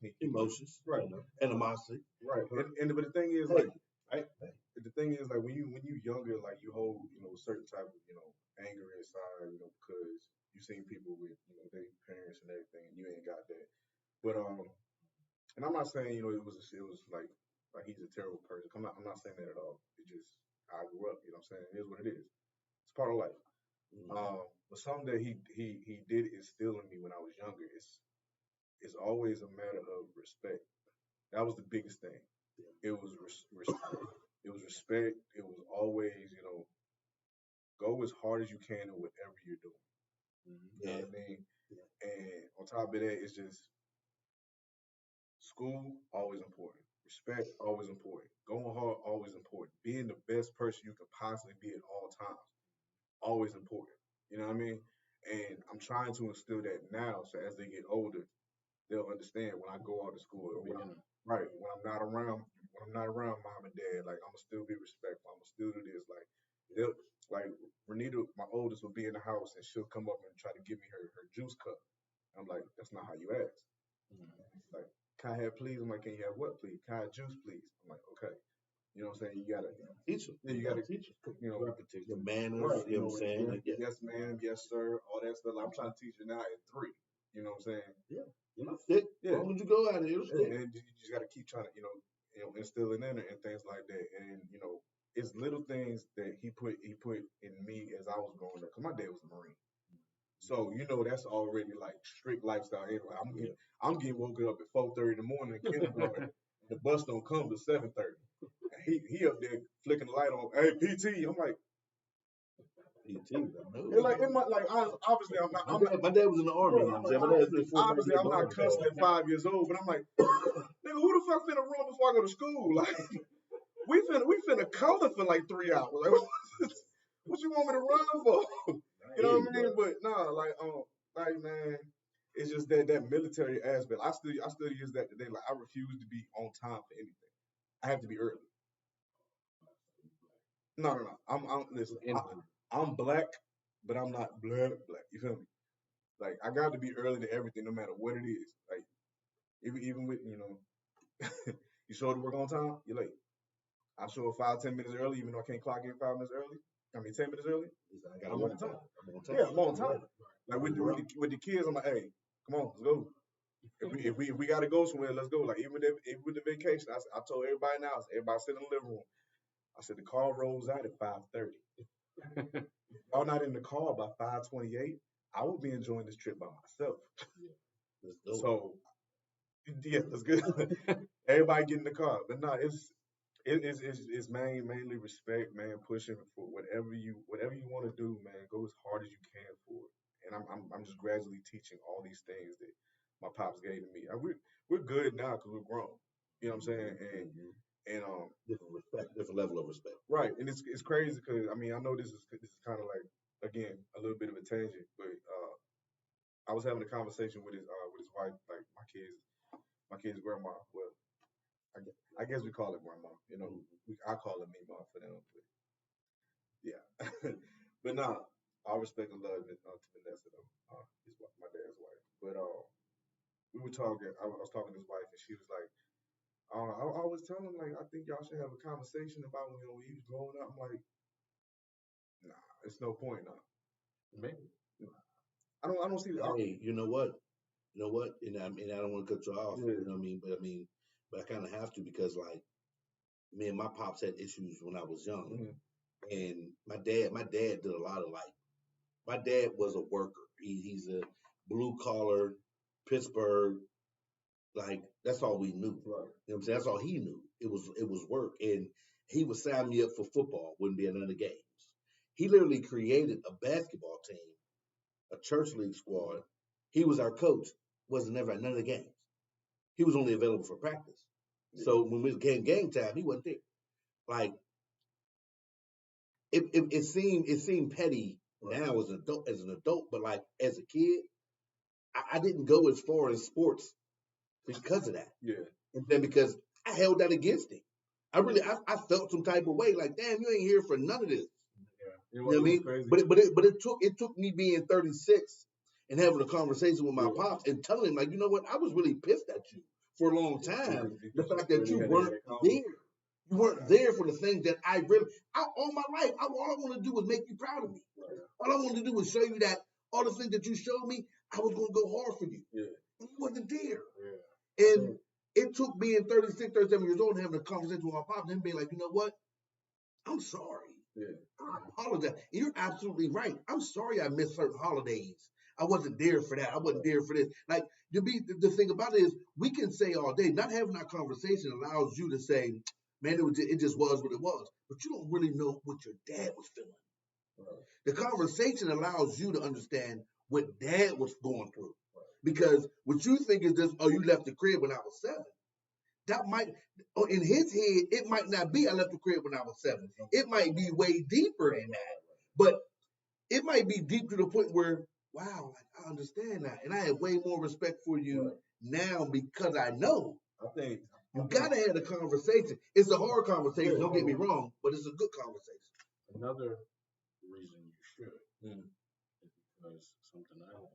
keep Emotions, right, animosity. right. And but the thing is Hey, like the thing is like when you younger, like you hold a certain type of anger inside, because you seen people with their parents and everything, and you ain't got that. But and I'm not saying it was like he's a terrible person. I'm not saying that at all. It just how I grew up. You know what I'm saying? It is what it is. It's part of life. But something that he did instill in me when I was younger is it's always a matter of respect. That was the biggest thing. It was respect. It was respect. It was always go as hard as you can in whatever you're doing. You know what I mean? And on top of that, it's just school always important. Respect always important. Going hard always important. Being the best person you could possibly be at all times always important. You know what I mean? And I'm trying to instill that now, so as they get older, they'll understand when I go out to school or when I'm not around mom and dad, like I'ma still be respectful. I'ma still do this. Like they'll like Renita, my oldest, will be in the house and she'll come up and try to give me her juice cup. I'm like, that's not how you ask. Like, can I have please? I'm like, can you have what please? Can I have juice please? I'm like, okay. You know what I'm saying? You gotta teach them. you gotta teach them. repetition. The manners. Right. You know what I'm saying? Like, Yes, ma'am, yes, sir, all that stuff. Like, I'm trying to teach you now at 3. You know what I'm saying? It'll stick. Yeah. As long as you go at it, it'll stick. And you just got to keep trying to, instilling in it and things like that. And it's little things that he put in me as I was growing up. Cause my dad was a Marine, so that's already like strict lifestyle. Anyway, I'm getting woken up at 4:30 in the morning in kindergarten. The bus don't come till 7:30. He up there flicking the light on. Hey, PT. I'm like. Obviously my dad was in the army. Obviously, I'm not cussing at 5 years old, but I'm like, nigga, who the fuck finna run before I go to school? Like, we finna color for like 3 hours. Like, what you want me to run for? You know what I mean? But like man, it's just that military aspect. I still use that today. Like, I refuse to be on time for anything. I have to be early. No. Listen. I'm black, but I'm not black. You feel me? Like, I got to be early to everything, no matter what it is. Like, even with you show up to work on time, you're late. I show up 5-10 minutes early, even though I can't clock in 5 minutes early. 10 minutes early. I'm on time. Yeah, I'm on time. Like with the kids, I'm like, hey, come on, let's go. If we gotta go somewhere, let's go. Like even with the vacation, I told everybody now, everybody sit in the living room. I said the car rolls out at 5:30. Y'all not in the car by 5:28. I will be enjoying this trip by myself. So yeah, that's good. Everybody get in the car, but no, it's mainly respect, man. Pushing for whatever you want to do, man. Go as hard as you can for it. And I'm just gradually teaching all these things that my pops gave to me. We're good now because we're grown. You know what I'm saying? And different respect, different level of respect. Right, and it's crazy because I know this is kind of like, again, a little bit of a tangent, but I was having a conversation with his wife, like my kid's grandma. Well, I guess we call it grandma. I call it Mima for them. But yeah, but nah, all respect and love to Vanessa though, my dad's wife. But we were talking. I was talking to his wife, and she was like, I was telling him, like, I think y'all should have a conversation about when he was growing up. I'm like, nah, it's no point now. Maybe. I don't see. Hey, you know what? And I don't want to cut you off. Yeah. You know what I mean? But I kind of have to, because like me and my pops had issues when I was young, and my dad did a lot of my dad was a worker. He's a blue collar, Pittsburgh. Like, that's all we knew. Right. You know what I'm saying? That's all he knew. It was work. And he would sign me up for football, wouldn't be at none of the games. He literally created a basketball team, a church league squad. He was our coach, wasn't never at none of the games. He was only available for practice. Yeah. So when it came game time, he wasn't there. Like, it seemed petty now as an adult, but like as a kid, I didn't go as far in sports because of that. Yeah. And then because I held that against him. I felt some type of way, like, damn, you ain't here for none of this. Yeah. You know what I mean? Crazy. But it took me being 36 and having a conversation with my pops and telling him, like, you know what, I was really pissed at you for a long time. The fact that you weren't there. You weren't there for the things that all my life, all I want to do was make you proud of me. Right. All I wanted to do was show you that all the things that you showed me, I was going to go hard for you. Yeah. And you wasn't there. Yeah. And it took being 36, 37 years old and having a conversation with my pops and being like, you know what? I'm sorry. Yeah. I apologize. You're absolutely right. I'm sorry I missed certain holidays. I wasn't there for that. I wasn't there for this. Like, the thing about it is, we can say all day, not having that conversation allows you to say, man, it just was what it was. But you don't really know what your dad was feeling. Right. The conversation allows you to understand what dad was going through. Because what you think is just, oh, you left the crib when I was 7. That might, in his head, it might not be I left the crib when I was 7. It might be way deeper than that. But it might be deep to the point where, wow, like, I understand that. And I have way more respect for you now because I know. I think you gotta have a conversation. It's a hard conversation, don't get me wrong, but it's a good conversation. Another reason you should is because something I had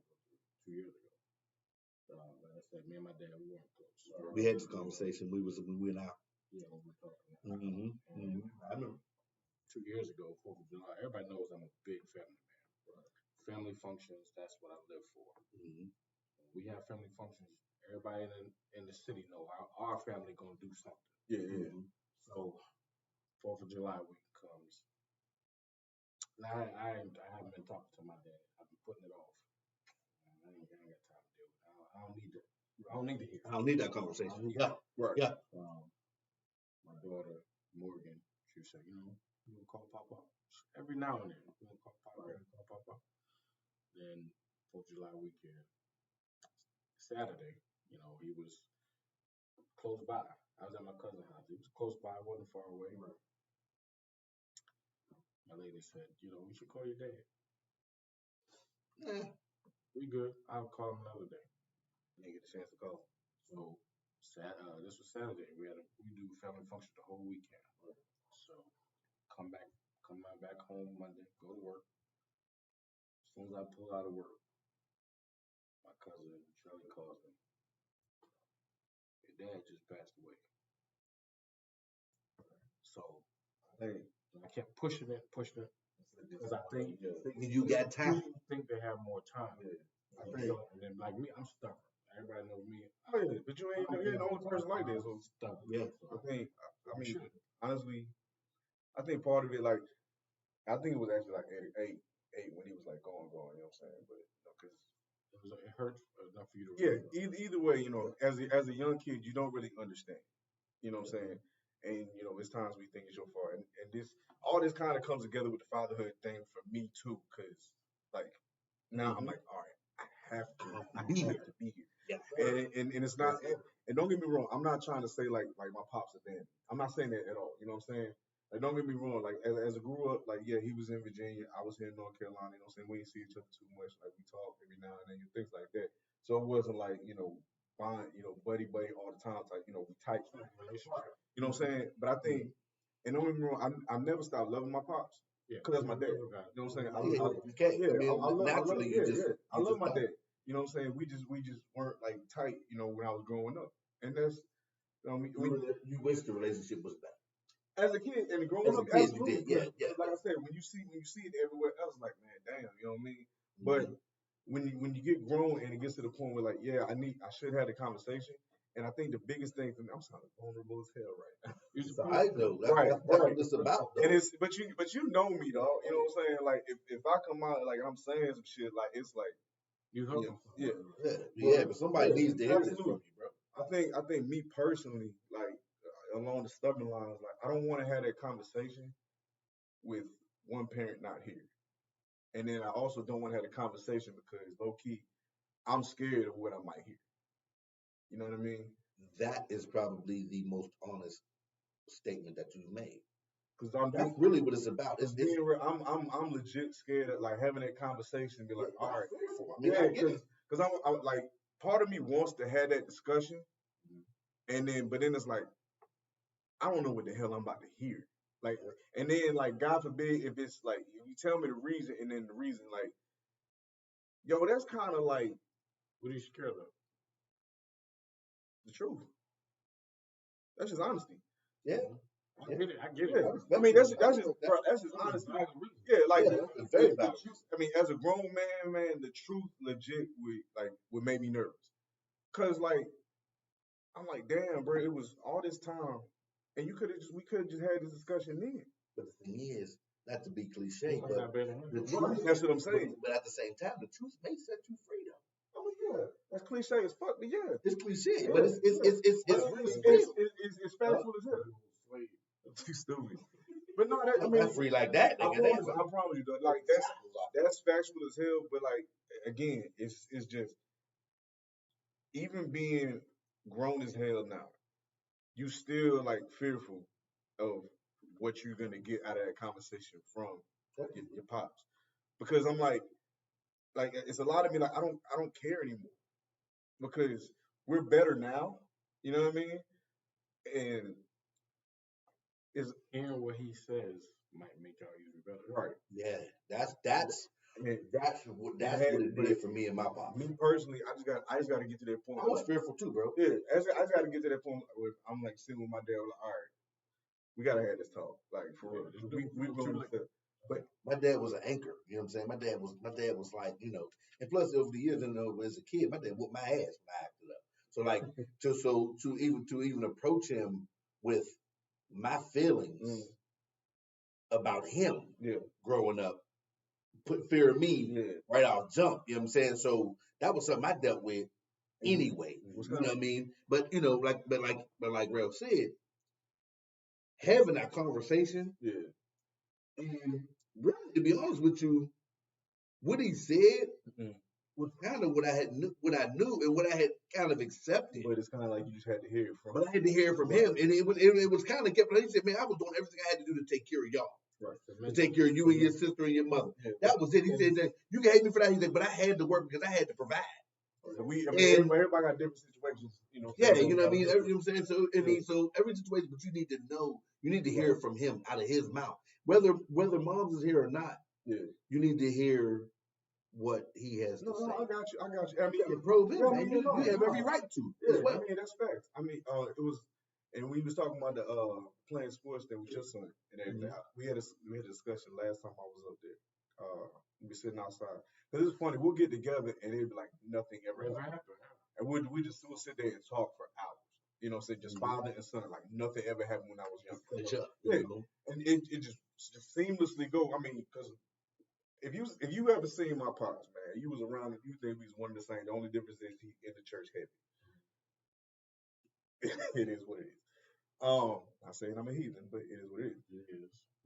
2 years ago. Like I said, me and my dad, we weren't close. We had this conversation. We went out. Yeah, we were talking. I know. 2 years ago, 4th of July, everybody knows I'm a big family man. Family functions, that's what I live for. When we have family functions, everybody in the city know our family gonna do something. Yeah. So 4th of July week comes. Now I haven't been talking to my dad. I've been putting it off. I ain't got time to deal with it. I don't need to. I don't need to hear. I don't need that conversation. Right. My daughter Morgan, she said, you gonna call Papa every now and then. You gonna call Papa. Then 4th of July weekend, Saturday, he was close by. I was at my cousin's house. He was close by. Wasn't far away. My lady said, we should call your dad. We good. I'll call him another day. Didn't get a chance to call. So this was Saturday. We do family function the whole weekend. So come back home Monday, go to work. As soon as I pull out of work, my cousin Charlie calls me. Your dad just passed away. So I kept pushing it because I think you got time. I think they have more time. I And think. then like me, I'm stubborn. Everybody knows me. Oh yeah, but you ain't the only person like this. So Stubborn. Yeah. I mean, honestly, I think part of it, like, I think it was actually like 8 when he was like going, you know what I'm saying? But because it hurts enough for you to. Either way, as a young kid, you don't really understand. You know what I'm saying? And it's times we think it's your fault, and all this kind of comes together with the fatherhood thing for me too, because like now I'm like, all right, I have to be here. Yeah. And it's not, and don't get me wrong, I'm not trying to say like my pops abandoned. I'm not saying that at all. You know what I'm saying? Like, don't get me wrong. Like, as I grew up, like, yeah, he was in Virginia, I was here in North Carolina. You know what I'm saying? We didn't see each other too much. Like, we talk every now and then, things like that. So it wasn't like, fine, buddy all the time. Like, we tight relationship. You know what I'm saying? But I think, and don't get me wrong, I never stopped loving my pops. Because that's my dad. You know what I'm saying? I love my dad. You know what I'm saying? We just weren't like tight, when I was growing up. And that's, you wish the relationship was better. As a kid and growing up, kid, absolutely. you did. Yeah. Like I said, when you see it everywhere else, like, man, damn, you know what I mean? But when you get grown and it gets to the point where, like, yeah, I should have the conversation. And I think the biggest thing for me, I'm sounding vulnerable as hell right now. I know. That's what it's about. Though. And it's but you know me, dog. You know what I'm saying? Like if I come out like I'm saying some shit, like it's like you help them. Yeah. But somebody needs to hear this from you, bro. I think me personally, like along the stubborn lines, like I don't want to have that conversation with one parent not here. And then I also don't want to have the conversation because low key, I'm scared of what I might hear. You know what I mean? That is probably the most honest statement that you've made. Because that's really what it's about. It's being real. I'm legit scared of like having that conversation and be like, all right, because because I'm like, part of me wants to have that discussion, but then it's like, I don't know what the hell I'm about to hear. Like, and then like, God forbid if it's like, if you tell me the reason, and then the reason like, yo, that's kind of like What are you scared of? the truth. That's just honesty. Yeah. I get it. I get Yeah, it. I mean that's just bro, that's just That's honesty. a valid reason. Yeah, like Yeah, it's very valid. I mean, as a grown man, the truth legit would make me nervous. Cause like I'm like, damn, bro, it was all this time, and we could have just had this discussion then. But the thing is, not to be cliche, You might but not be able to handle the it. truth, That's what I'm saying. but at the same time, the truth may set you free though. I mean, yeah, that's cliche as fuck, but yeah, It's cliche, Yeah, but it's real. it's factual as hell. Slave. Too stupid. But no, that, I I'm mean, not free like that, I nigga. promise you, though, like that's factual as hell. But like again, it's just even being grown as hell now, you still like fearful of what you're gonna get out of that conversation from your pops, because I'm like it's a lot of me like I don't care anymore because we're better now. You know what I mean? And it's Hearing what he says might make y'all even better. right. Yeah, that's And what it did for me and my pops. me personally, I just got to get to that point. I was fearful too, bro. Yeah, I just got to get to that point where I'm like sitting with my dad, like, all right, we gotta have this talk, like for real. We going to, but My dad was an anchor. You know what I'm saying? My dad was like, you know, and plus over the years, you know, as a kid, my dad whooped my ass when I acted up. So like, to even approach him with my feelings about him yeah, growing up, put fear in me yeah. right off jump. You know what I'm saying? So that was something I dealt with anyway. What's You know kinda- what I mean? But you know, like Ralph said, having that conversation, Yeah, and really, to be honest with you, what he said Mhm. was kind of what I knew, and what I had kind of accepted. but it's kind of like you just had to hear it from. But I had to hear it from him, and it was kind of kept. He said, "Man, I was doing everything I had to do to take care of y'all, to take care of you and your sister and your mother. Yeah. That was it." He said that you can hate me for that. He said, "But I had to work because I had to provide." I mean, And- everybody got different situations, you know. Yeah, you know what I mean. You know what I'm saying? So I mean, so every situation, but you need to know, you need to hear it from him out of his mouth, whether Moms is here or not. Yeah. You need to hear what he has to No, say. I got you. I mean, You're pro him, yeah, I man. mean, You no, have no. every right to. yeah, As well. I mean that's facts. I mean, it was, and we was talking about the playing sports thing with your son and everything. We had a discussion last time I was up there. We were sitting outside because it's funny. We'll get together and it'd be like nothing ever Never happened. happened. And we'll sit there and talk for hours. You know, what I'm saying, just father and son, like nothing ever happened when I was young. Catch up. Yeah. You know? And it just seamlessly go. I mean, because if you ever seen my pops, man, you was around and you think we was one of the same. The only difference is he in the church heavy. It is what it is. Not saying I'm a heathen, but it is what it is.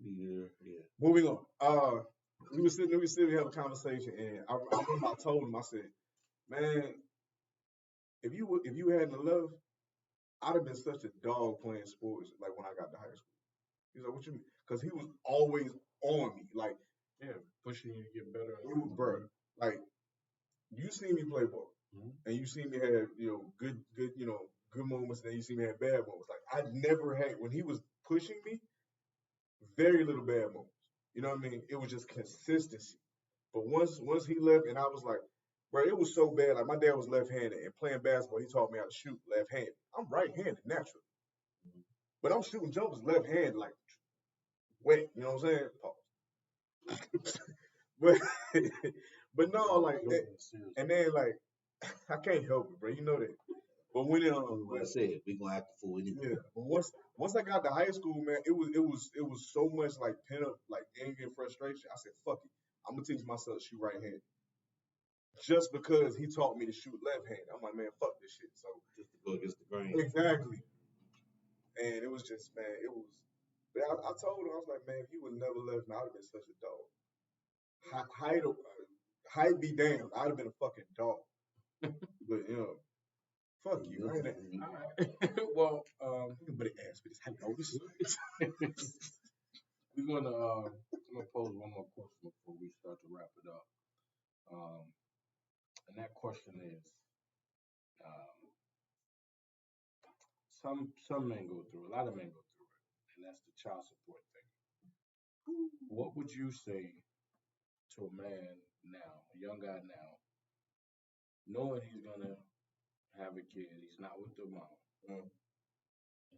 It is. Yeah. Moving on. We were sitting having a conversation, and I remember I told him, I said, man, if you hadn't love, I'd have been such a dog playing sports like when I got to high school. He's like, what you mean? Because he was always on me. Like, Yeah, pushing you to get better. it was bro. Like, you see me play ball, and you see me have, good moments, and then you see me have bad moments. Like, I never had, when he was pushing me, very little bad moments. You know what I mean? It was just consistency. But once he left, and I was like, bro, it was so bad. Like, my dad was left-handed, and playing basketball, he taught me how to shoot left-handed. I'm right-handed naturally, but I'm shooting jumpers left-handed, like wet. You know what I'm saying? Pause. but no, like, and then like, I can't help it, bro. You know that. But when Like I said, we gonna act the fool anyway. yeah, but once I got to high school, man, it was so much like pent up like anger and frustration. I said, fuck it, I'm gonna teach myself to shoot right-handed. Just because he taught me to shoot left-handed, I'm like, man, fuck this shit. So Just to go against the grain. exactly, and it was just, man, it was. But I told him, I was like, man, if you would never left me, I'd have been such a dog. Height be damned, I'd have been a fucking dog. But fuck you. I ain't that. All right. Well, But it asked me this. How you know this? we're gonna I'm gonna pose one more question before we start to wrap it up. And that question some men go through, a lot of men go through it, and that's the child support thing. What would you say to a man now, a young guy now, knowing he's gonna have a kid, he's not with the mom, and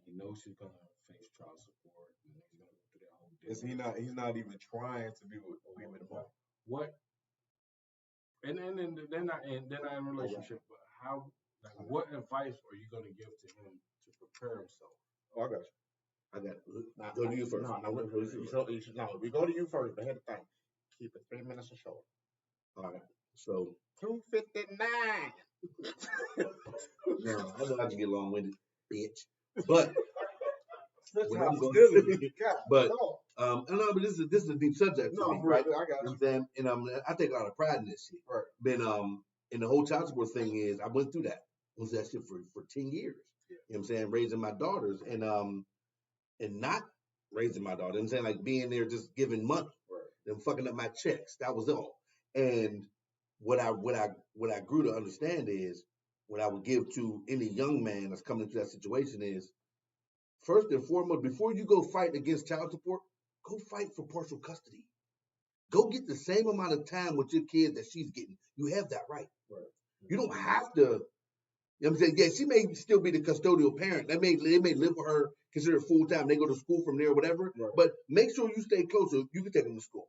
he knows she's gonna face child support, and he's gonna go through that whole Is deal. he's not even trying to be with the mom. What? And then they're not in a relationship, but how? Like, what advice are you gonna give to him to prepare himself? Oh, I got you. I got go to you first. No, we go to you first, but here's the thing. Keep it 3 minutes or short. All right. So 2:59. now I know I can get long winded, bitch. But what I'm going God, but no. and no, but this is a deep subject for me, No, right? bro, I got You know what you. I'm saying? And I take a lot of pride in this shit. Right. Been and the whole child support thing is I went through that. Was that shit for 10 years. Yeah. You know what I'm saying? Raising my daughters and not raising my daughter. You know what I'm saying? Like being there just giving money. Right. Them fucking up my checks. That was all. And what I grew to understand is what I would give to any young man that's coming into that situation is first and foremost, before you go fight against child support, go fight for partial custody. Go get the same amount of time with your kid that she's getting. You have that right. Right. You don't have to. You know what I'm saying? Yeah, she may still be the custodial parent. They may live with her, consider it full time. They go to school from there or whatever. Right. But make sure you stay close so you can take them to school.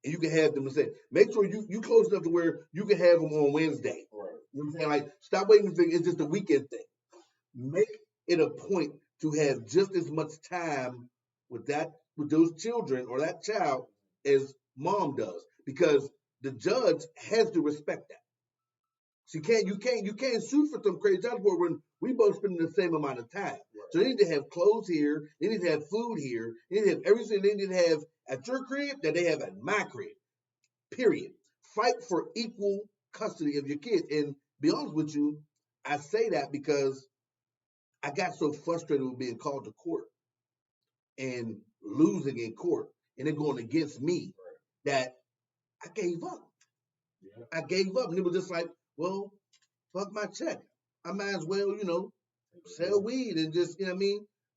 And you can have them to say, make sure you close enough to where you can have them on Wednesday. Right. You know what I'm saying? Like, stop waiting to think it's just a weekend thing. Make it a point to have just as much time with those children or that child as mom does, because the judge has to respect that. You can't sue for some crazy child support when we both spending the same amount of time. Right. So they need to have clothes here, they need to have food here, they need to have everything they need to have at your crib that they have at my crib. Period. Fight for equal custody of your kids. And be honest with you, I say that because I got so frustrated with being called to court and losing in court and it going against me that I gave up. Yeah. I gave up. And it was just like, well, fuck my check. I might as well, sell weed and just,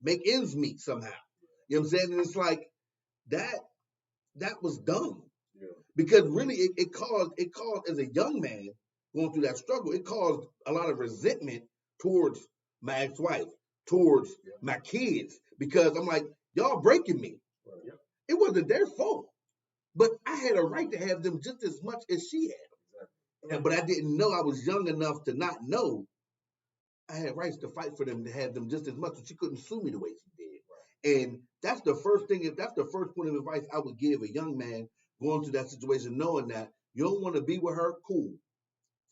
make ends meet somehow. You know what I'm saying? And it's like that was dumb. Yeah. Because really it caused as a young man going through that struggle, it caused a lot of resentment towards my ex-wife, towards my kids, because I'm like, y'all breaking me. Right. Yep. It wasn't their fault. But I had a right to have them just as much as she had. Exactly. But I didn't know. I was young enough to not know. I had rights to fight for them to have them just as much, so she couldn't sue me the way she did. Right. And that's the first thing. That's the first point of advice I would give a young man going through that situation, knowing that you don't want to be with her. Cool.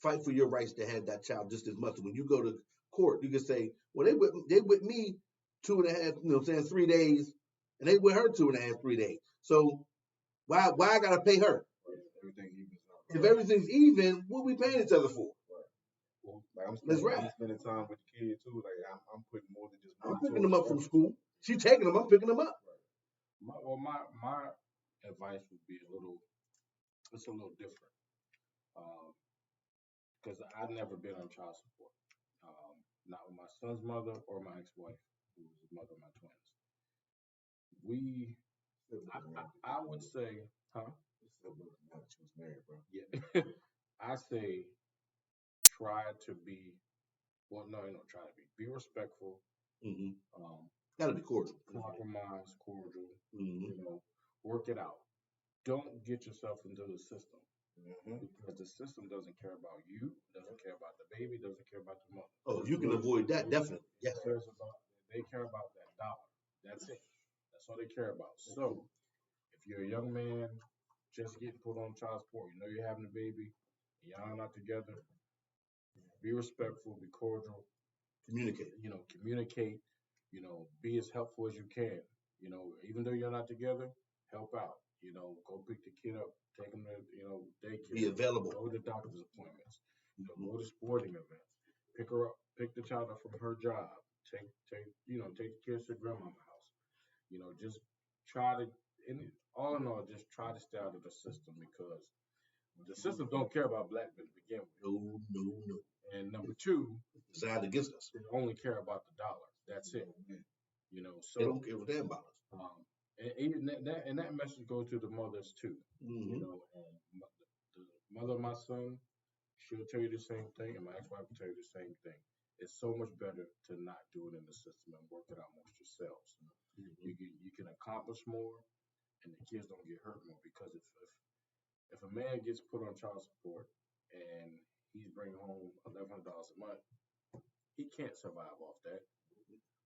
Fight for your rights to have that child just as much. When you go to court, you can say, "Well, they with me 2.5, 3 days, and they with her 2.5, 3 days. So why I gotta pay her? Everything evens out. If everything's even, what we paying each other for? Like I'm Let's spending time with the kid too. Like I'm putting more than just. I'm picking them up from school. She taking them. I'm picking them up. My advice would be a little different, because I've never been on child support, not with my son's mother or my ex-wife, who was the mother of my twins. I would say, huh? She was married, bro. Yeah, I say try to be. Well, no, try to be respectful. Mm-hmm. Gotta be cordial. Compromise, cordial. Mm-hmm. Work it out. Don't get yourself into the system, Mm-hmm. because the system doesn't care about you, doesn't care about the baby, doesn't care about the mother. Oh, you can avoid that, definitely. Yes. They care about that dollar. That's it. That's all they care about. So, if you're a young man just getting put on child support, you know you're having a baby, y'all not together, be respectful, be cordial, Communicate. Communicate, be as helpful as you can. Even though you're not together, help out. Go pick the kid up, take him to, daycare. Be available. Go to doctor's appointments. Go to sporting events. Pick her up, pick the child up from her job. Take the kids to grandma's house. Just try to, all in all, just try to stay out of the system, because the system don't care about black men to begin with. No. And number two, Designed against us. they only care about the dollar. That's it. You know, They so don't care what their balance. and even that message goes to the mothers too. You know, and the mother of my son, she'll tell you the same thing, and my ex-wife will tell you the same thing. It's so much better to not do it in the system and work it out amongst yourselves. You can accomplish more, and the kids don't get hurt more, because if a man gets put on child support and he's bringing home $1,100 a month, he can't survive off that.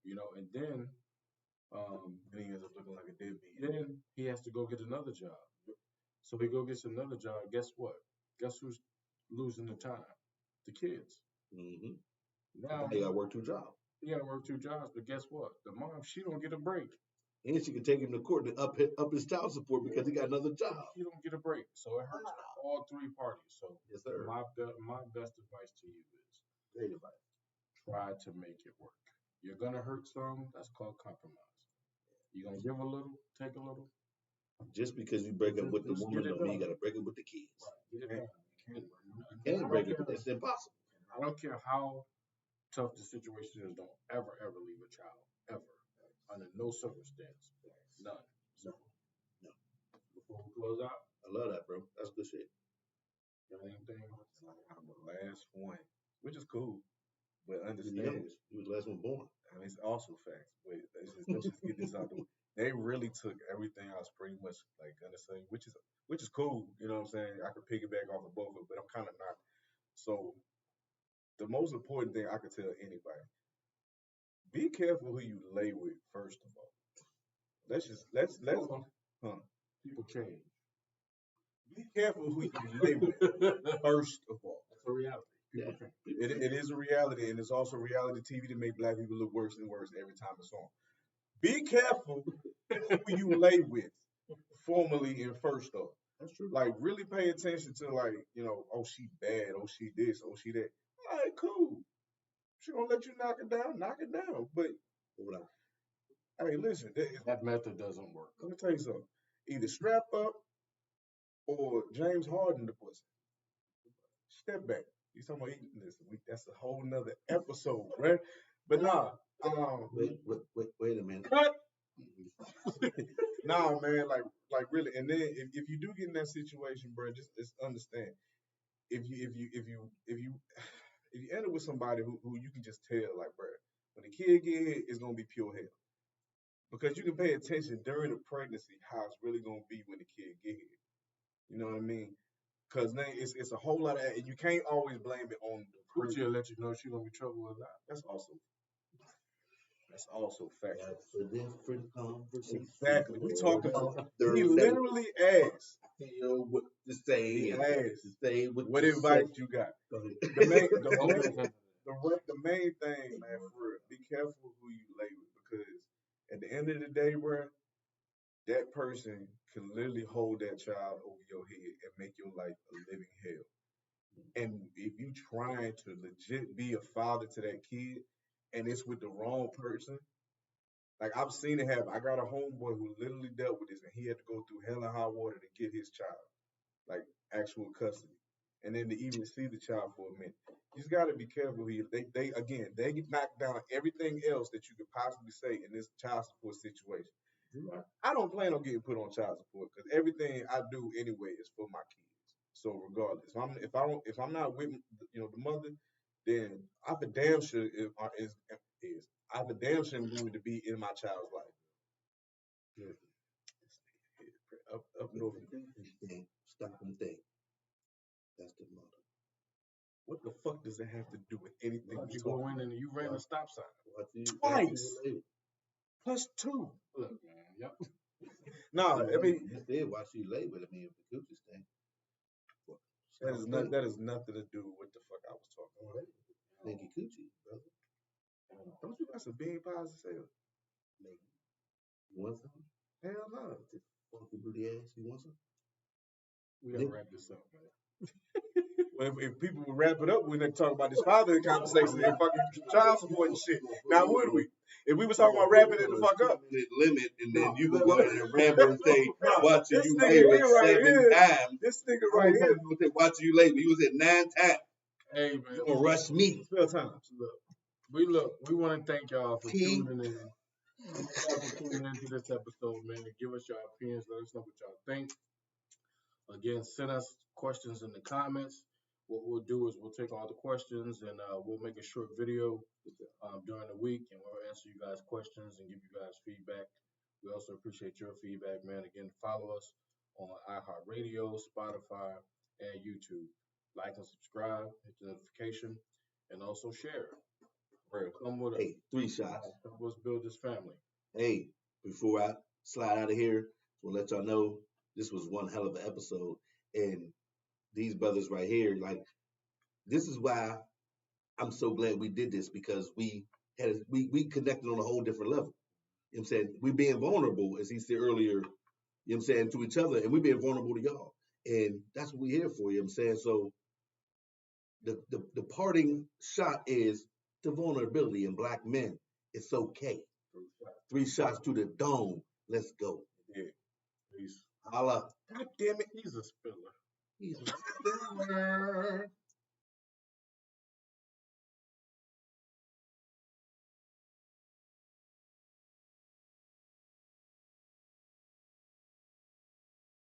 You know, and then And he ends up looking like a deadbeat. then he has to go get another job. So he go gets another job. Guess what? Guess who's losing the time? The kids. Now They got to work 2 jobs. he got to work 2 jobs, but guess what? The mom, she don't get a break. And she can take him to court to up his child support because he got another job. She don't get a break. So it hurts all 3 parties. So Yes, sir. my best advice to you is Great advice. try to make it work. You're gonna hurt some. That's called compromise. You're gonna give a little, take a little. Just because you break up with the Just woman get it don't mean you done. got to break up with the kids. Get it done. You can't break up with It's impossible. I don't care how tough the situation is. Don't ever leave a child, ever, under no circumstance, none. So, No. before we close out, I love that, bro. That's good shit. got anything? I'm the last one, which is cool, but He was the understand, youngest. He was the last one born. I mean, it's also facts. Wait, let's just get this out the way. They really took everything I was pretty much like gonna say, which is cool. You know what I'm saying? I could piggyback off of both of it, but I'm kind of not. So the most important thing I could tell anybody: be careful who you lay with. First of all, let's People change. be careful who you lay with. First of all, That's a reality. People Yeah. change. it is a reality, and it's also reality TV to make black people look worse and worse every time it's on. Be careful who you lay with, formally and first off. That's true. Like, really pay attention to, like, you know, oh, she bad, oh, she this, oh, she that. All right, cool. She gonna let you knock it down, knock it down. But, Hold on. hey, listen, That method doesn't work. let me tell you something. Either strap up or James Harden the pussy. Step back. You talking about eating this? That's a whole nother episode, right? But nah, Wait a minute. cut. Nah, man, like really. And then if you do get in that situation, bro, just understand. If you end up with somebody who you can just tell, like, bro, when the kid get here, it's gonna be pure hell. Because you can pay attention during the pregnancy how it's really gonna be when the kid get here. You know what I mean? Because then it's a whole lot of, and you can't always blame it on the Coochie person. will let you know she gonna be trouble or not. That's also fact. That's a different conversation. Exactly. We talking about. Third He day. literally asked. Feel what to say. He and asked. to say what What to advice say. you got? Go ahead. The main thing, man, for real, be careful who you lay with, because at the end of the day, bro, that person can literally hold that child over your head and make your life a living hell. And if you trying to legit be a father to that kid and it's with the wrong person, like I've seen it happen. I got a homeboy who literally dealt with this, and he had to go through hell and high water to get his child, like actual custody, and then to even see the child for a minute. You just got to be careful here. They get knocked down everything else that you could possibly say in this child support situation. I don't plan on getting put on child support because everything I do anyway is for my kids. So regardless, if I'm not with the mother, then I for damn sure I for damn sure going to be in my child's life. Up north. Stop and think. That's the motto. What the fuck does it have to do with anything? You go in and you ran a stop sign. Twice. Plus 2. Look, man. Yep. Nah, I mean, you said why she lay with me if the coochie thing. that is nothing to do with what the fuck I was talking about. Stinky coochie, brother. Don't you got some bean pies to sell? Maybe. You want some? Hell no. Funky booty ass. You want some? We gotta wrap this up, man. Well, if people would wrap it up when they talk about this father conversation and fucking child support and shit, now would we? If we was talking about wrapping it the fuck up. Limit, and then you would go in and ramble and say, watching This you nigga lay with right 7 here. times. This nigga right here. Watching you lay with, you was at 9 times. Hey, man. You gonna rush me. 12 times. We want to thank y'all for T. tuning in. Thank y'all for tuning into this episode, man. Give us your opinions. Let us know what y'all think. Again, send us questions in the comments. What we'll do is we'll take all the questions and we'll make a short video during the week, and we'll answer you guys' questions and give you guys feedback. We also appreciate your feedback, man. Again, follow us on iHeartRadio, Spotify, and YouTube. Like and subscribe, hit the notification, and also share. Come with us. Hey, 3 shots. Help us build this family. Hey, before I slide out of here, we'll let y'all know this was one hell of an episode. And these brothers right here, like, this is why I'm so glad we did this, because we connected on a whole different level. You know what I'm saying? We being vulnerable, as he said earlier, you know what I'm saying, to each other, and we being vulnerable to y'all. And that's what we're here for, you know what I'm saying? So the parting shot is the vulnerability in black men. It's okay. 3 shots to the dome. Let's go. Yeah. Peace. Holla. God damn it. He's a spiller. He's a spiller.